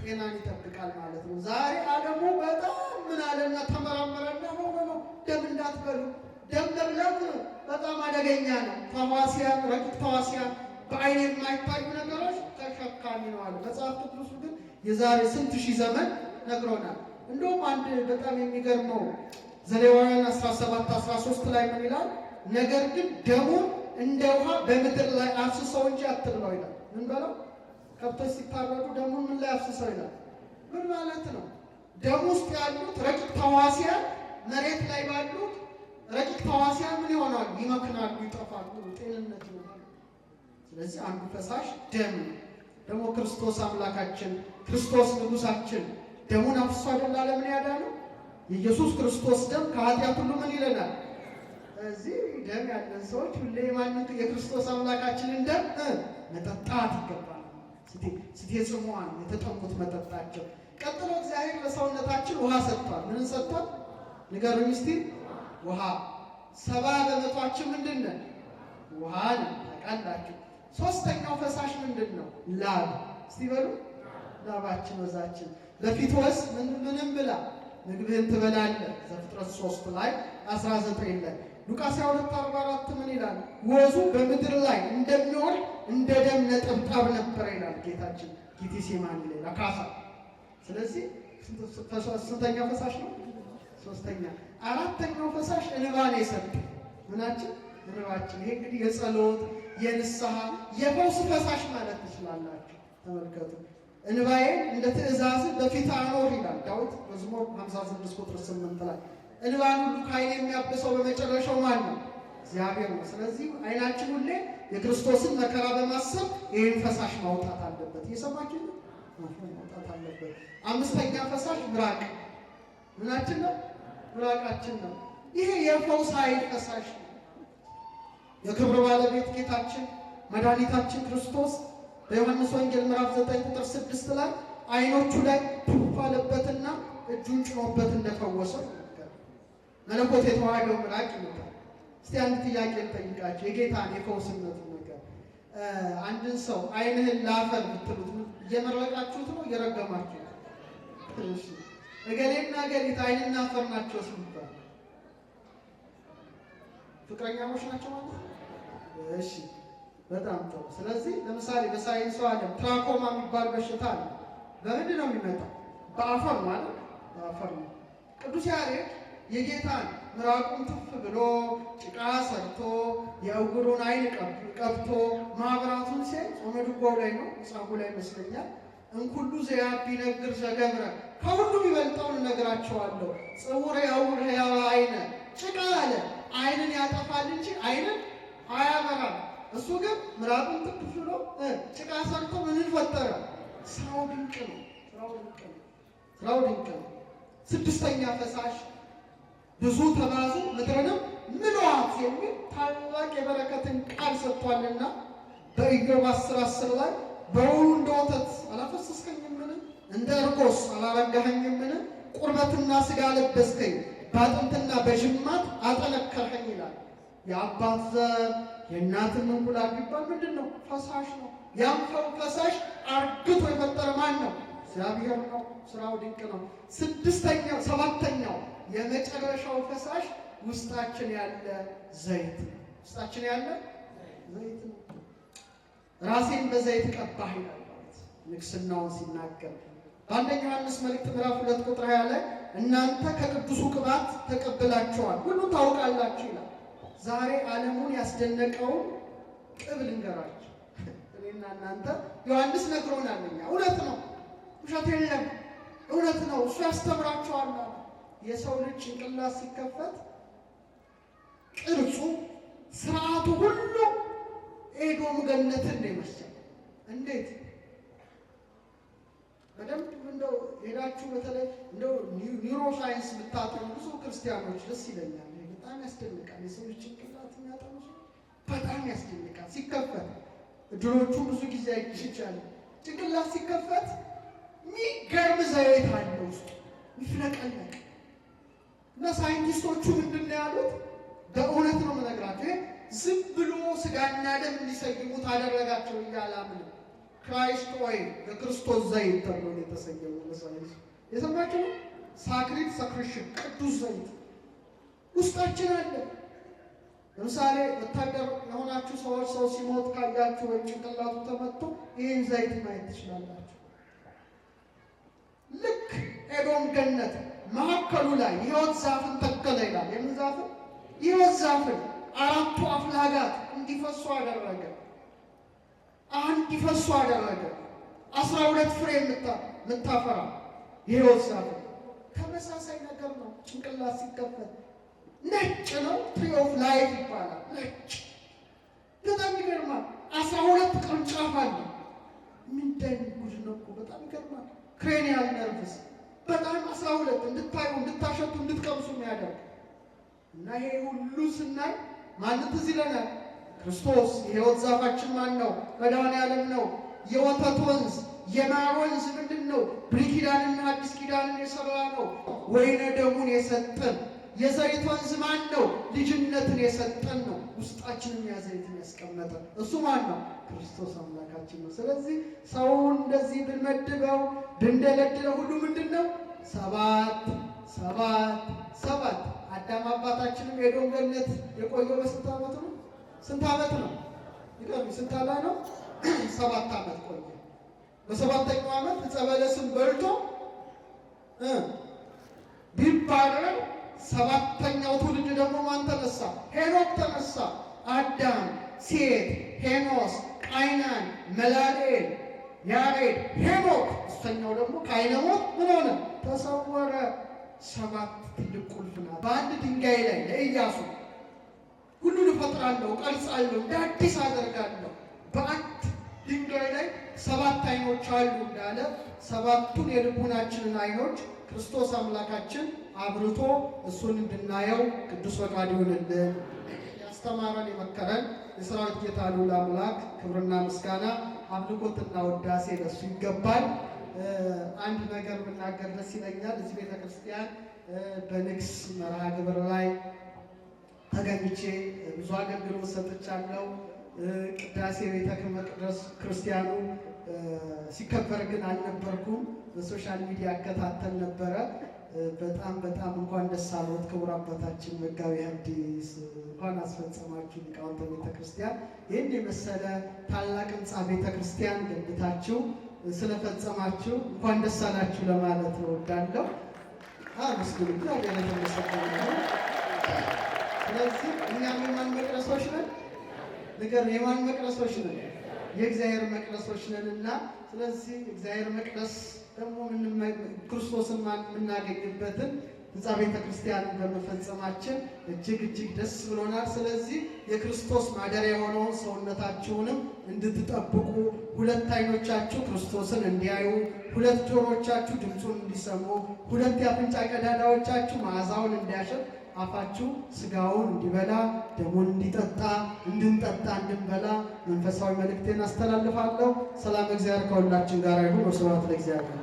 ጤናን ይጠብቃል ማለት ነው። ዛሬ ዓለሙ በጣም ምን አለና ተመራመረና ነው ደም እንዳትበሉ። ደም መብላት በጣም አደገኛ ነው። ተዋሲያን፣ ረቂቅ ተዋሲያን፣ በአይን የማይታዩ ነገሮች ተሸካሚ ነው አለ መጽሐፍ ቅዱስ። ግን የዛሬ ስንት ሺህ ዘመን ነግሮናል። እንደውም አንድ በጣም የሚገርመው ዘሌዋውያን 17:13 ላይ ምን ይላል? ነገር ግን ደሙን እንደ ውሃ በምድር ላይ አፍስሰው እንጂ አትብላው ይላል። ምን በለው? ከብቶች ሲታረዱ ደሙን ምን ላይ አፍስሰው ይላል። ምን ማለት ነው? ደም ውስጥ ያሉት ረቂቅ ተዋሲያን መሬት ላይ ባሉት ረቂቅ ተዋሲያን ምን ይሆናሉ? ይመክናሉ፣ ይጠፋሉ፣ ጤንነት ይሆናሉ። ስለዚህ አንዱ ፈሳሽ ደም ነው። ደግሞ ክርስቶስ አምላካችን ክርስቶስ ንጉሳችን ደሙን አፍስሶ አይደል ዓለምን ያዳነው? የኢየሱስ ክርስቶስ ደም ከኃጢአት ሁሉ ምን ይለናል? እዚህ ደም ያለን ሰዎች ሁሌ ማንንቱ የክርስቶስ አምላካችንን ደም መጠጣት ይገባል። ስትጽሙዋን የተጠሙት መጠጣቸው። ቀጥሎ እግዚአብሔር ለሰውነታችን ውሃ ሰጥቷል። ምን ሰጥቷል? ንገሩኝ እስቲ። ውሃ 70% ምንድን ነው? ውሃ ነው። ታውቃላችሁ። ሶስተኛው ፈሳሽ ምንድን ነው? ላብ። እስቲ በሉ ላባችን፣ ወዛችን። በፊት ወስ ምንም ብላ ምግብህን ትበላለህ። ዘፍጥረት 3 ላይ 19 ላይ ሉቃስ 22:44 ምን ይላል? ወዙ በምድር ላይ እንደሚወርድ እንደ ደም ነጠብጣብ ነበር ይላል ጌታችን ጌቴሴማኒ ላይ ለካሳ። ስለዚህ ስንተኛ ፈሳሽ ነው? ሶስተኛ። አራተኛው ፈሳሽ እንባን የሰጠ ምናችን? እንባችን። ይሄ እንግዲህ የጸሎት የንስሐ የፈውስ ፈሳሽ ማለት ትችላላችሁ። ተመልከቱ። እንባዬን እንደ ትእዛዝ በፊት አኖር ይላል ዳዊት መዝሙር 56:8 ላይ። እንባን ሁሉ ከዓይን የሚያብሰው በመጨረሻው ማን ነው? እግዚአብሔር ነው። ስለዚህ ዓይናችን ሁሌ የክርስቶስን መከራ በማሰብ ይህን ፈሳሽ ማውጣት አለበት። እየሰማችሁ ነው? ማውጣት አለበት። አምስተኛ ፈሳሽ ምራቅ። ምናችን ነው? ምራቃችን ነው። ይሄ የፈውስ ኃይል ፈሳሽ ነው። የክብር ባለቤት ጌታችን መድኃኒታችን ክርስቶስ በዮሐንስ ወንጌል ምዕራፍ 9:6 ላይ ዓይኖቹ ላይ ቱፍ አለበትና እጁን ጭኖበት እንደፈወሰው መለኮት የተዋሃደው ምራቅ ይመጣል። እስቲ አንድ ጥያቄ ልጠይቃችሁ፣ የጌታን የፈውስነቱን ነገር። አንድን ሰው ዓይንህን ላፈር ብትሉት እየመረቃችሁት ነው እየረገማችሁት? እሺ፣ እገሌና እገሊት ዓይንና አፈር ናቸው ሲባል ፍቅረኛሞች ናቸው ማለት ነው? እሺ፣ በጣም ጥሩ። ስለዚህ ለምሳሌ በሳይንሱ ዓለም ትራኮማ የሚባል በሽታ ነው። በምንድን ነው የሚመጣው? በአፈር ማለት በአፈር ነው። ቅዱስ ያሬድ የጌታን ምራቁን ትፍ ብሎ ጭቃ ሰርቶ የእውሩን ዓይን ቀብቶ ማብራቱን ሲያይ ጾመ ድጓው ላይ ነው ጻፉ ላይ ይመስለኛል። እንኩሉ ዘያቢ ነግር ዘገብረ ከሁሉ የሚበልጠውን እነግራቸዋለሁ። ጽውር ያውር ሕያው ዓይነ ጭቃ አለ ዓይንን ያጠፋል እንጂ ዓይንን አያበራም። እሱ ግን ምራቁን ትፍ ብሎ ጭቃ ሰርቶ ምንን ፈጠረ? ስራው ድንቅ ነው። ስራው ድንቅ ነው። ስድስተኛ ፈሳሽ ብዙ ተባዙ ምድርንም ምልዋት የሚል ታላቅ የበረከትን ቃል ሰጥቷልና በኢዮብ 10:10 ላይ በውኑ እንደ ወተት አላፈሰስከኝምን? እንደ እርጎስ አላረጋኸኝምን? ቁርበትና ሥጋ ለበስከኝ፣ በአጥንትና በጅማት አጠነከርኸኝ ይላል። የአባት ዘር የእናትን እንቁላል ቢባል ምንድን ነው? ፈሳሽ ነው። ያም ፈሳሽ አርግቶ የፈጠረ ማን ነው? እግዚአብሔር ነው። ስራው ድንቅ ነው። ሰባተኛው የመጨረሻው ፈሳሽ ውስጣችን ያለ ዘይት ነው። ውስጣችን ያለ ዘይት ነው። ራሴን በዘይት ቀባህ ይላል ንግስናውን ሲናገር በአንደኛ ዮሐንስ መልእክት ምዕራፍ 2 ቁጥር 20 ላይ እናንተ ከቅዱሱ ቅባት ተቀብላችኋል ሁሉ ታውቃላችሁ ይላል። ዛሬ ዓለሙን ያስደነቀውን ቅብ ልንገራችሁ። እኔና እናንተ ዮሐንስ ነግሮናል። እውነት ነው፣ ውሸት የለም፣ እውነት ነው። እሱ ያስተምራችኋል። የሰው ልጅ ጭንቅላት ሲከፈት ቅርጹ ስርዓቱ ሁሉ ኤዶም ገነትን ነው የመሰለው። እንዴት በደንብ እንደው ሄዳችሁ በተለይ እንደው ኒውሮ ሳይንስ ብታጠኑ ብዙ ክርስቲያኖች ደስ ይለኛል። በጣም ያስደንቃል። የሰው ልጅ ጭንቅላት የሚያጠኑ በጣም ያስደንቃል። ሲከፈት እድሎቹ ብዙ ጊዜ አይችላል። ጭንቅላት ሲከፈት የሚገርም ዘይት አለ ውስጡ የሚፍለቀለቅ እና ሳይንቲስቶቹ ምንድን ነው ያሉት? በእውነት ነው የምነግራቸው። ዝም ብሎ ስጋና ደም እንዲሰይሙት አደረጋቸው እያላምን ክራይስት ኦይል የክርስቶስ ዘይት ተብሎ የተሰየሙ ለሳይንስ የሰማችሁ ሳክሪድ ሰክሪሽን ቅዱስ ዘይት ውስጣችን አለ። ለምሳሌ ወታደር የሆናችሁ ሰዎች ሰው ሲሞት ካያችሁ ወይ ጭንቅላቱ ተመቶ ይህን ዘይት ማየት ትችላላችሁ። ልክ ኤዶም ገነት መካከሉ ላይ የሕይወት ዛፍን ተከለ ይላል። የምን ዛፍን? የሕይወት ዛፍን አራቱ አፍላጋት እንዲፈሱ አደረገ። እንዲፈሱ አደረገ። 12 ፍሬ የምታፈራ የሕይወት ዛፍ ተመሳሳይ ነገር ነው። ጭንቅላት ሲከፈት ነጭ ነው። ትሪ ኦፍ ላይፍ ይባላል። ነጭ በጣም ይገርማል። 12 ቅርንጫፍ አለ። ምንድን ጉድ ነው እኮ በጣም ይገርማል። ክሬኒያል ነርቭስ በጣም 12 እንድታዩ እንድታሸቱ እንድትቀምሱ የሚያደርግ እና ይሄ ሁሉ ስናይ ማለት እዚህ ይለናል ክርስቶስ የሕይወት ዛፋችን ማን ነው? መድኃኔዓለም ነው። የወተት ወንዝ የማር ወንዝ ምንድን ነው? ብሉይ ኪዳንና አዲስ ኪዳንን የሰራ ነው። ወይነ ደሙን የሰጠን የዘይት ወንዝ ማን ነው? ልጅነትን የሰጠን ነው። ውስጣችንም ያ ዘይትን ያስቀመጠን እሱ ማን ነው? ክርስቶስ አምላካችን ነው። ስለዚህ ሰውን እንደዚህ ብንመድበው ብንደለድለው ሁሉ ምንድን ነው? ሰባት አዳም አባታችንም ኤዶም ገነት የቆየው በስንት ዓመት ነው? ስንት ዓመት ነው? ይገርም ስንት ዓመት ነው? 7 ዓመት ቆየ። በሰባተኛው ዓመት ዕፀ በለስን በልቶ ቢባረር ሰባተኛው ትውልድ ደግሞ ማን ተነሳ? ሄኖክ ተነሳ። አዳም፣ ሴት፣ ሄኖስ፣ ቃይናን፣ መላልኤል፣ ያሬድ፣ ሄኖክ እስተኛው ደግሞ ከዓይነ-ሞት ምን ሆነ? ተሰወረ። 7 ትልቅ ቁልፍ ናት። በአንድ ድንጋይ ላይ ለኢያሱ ሁሉን እፈጥራለሁ፣ ቀርጻለሁ፣ እንደ አዲስ አደርጋለሁ። በአንድ ድንጋይ ላይ 7 ዓይኖች አሉ እንዳለ 7ቱን የልቡናችንን ዓይኖች ክርስቶስ አምላካችን አብርቶ እሱን እንድናየው ቅዱስ ፈቃድ ይሁንልን። ያስተማረን የመከረን የሠራዊት ጌታ ልዑል አምላክ ክብርና ምስጋና አምልኮትና ውዳሴ ለእሱ ይገባል። አንድ ነገር ብናገር ደስ ይለኛል። እዚህ ቤተ ክርስቲያን በንግስ መርሃ ግብር ላይ ተገኝቼ ብዙ አገልግሎት ሰጥቻለሁ። ቅዳሴ ቤተ መቅደስ ክርስቲያኑ ሲከበር ግን አልነበርኩም። በሶሻል ሚዲያ አከታተል ነበረ። በጣም እንኳን ደስ አለዎት ክቡር አባታችን መጋቤ ሐዲስ እንኳን አስፈጸማችሁ ሊቃውንተ ቤተ ክርስቲያን። ይህን የመሰለ ታላቅ ሕንፃ ቤተ ክርስቲያን ገንብታችሁ ስለፈጸማችሁ እንኳን ደስ አላችሁ ለማለት እወዳለሁ። ምስጉን እግዚአብሔር የተመሰገነ ይሁን። ስለዚህ እኛም የማን መቅደሶች ነን? ነገር የማን መቅደሶች ነን? የእግዚአብሔር መቅደሶች ነንና ስለዚህ እግዚአብሔር መቅደስ ደግሞ ክርስቶስን የምናገኝበትን ሕንፃ ቤተ ክርስቲያንን በመፈጸማችን እጅግ ደስ ብሎናል። ስለዚህ የክርስቶስ ማደሪያ የሆነውን ሰውነታችሁንም እንድትጠብቁ 2 ዓይኖቻችሁ ክርስቶስን እንዲያዩ፣ 2 ጆሮቻችሁ ድምፁን እንዲሰሙ፣ 2 የአፍንጫ ቀዳዳዎቻችሁ መዓዛውን እንዲያሸት፣ አፋችሁ ስጋውን እንዲበላ ደሙን እንዲጠጣ እንድንጠጣ እንድንበላ መንፈሳዊ መልእክቴን አስተላልፋለሁ። ሰላም እግዚአብሔር ከሁላችን ጋር ይሁን። ወስብሐት ለእግዚአብሔር።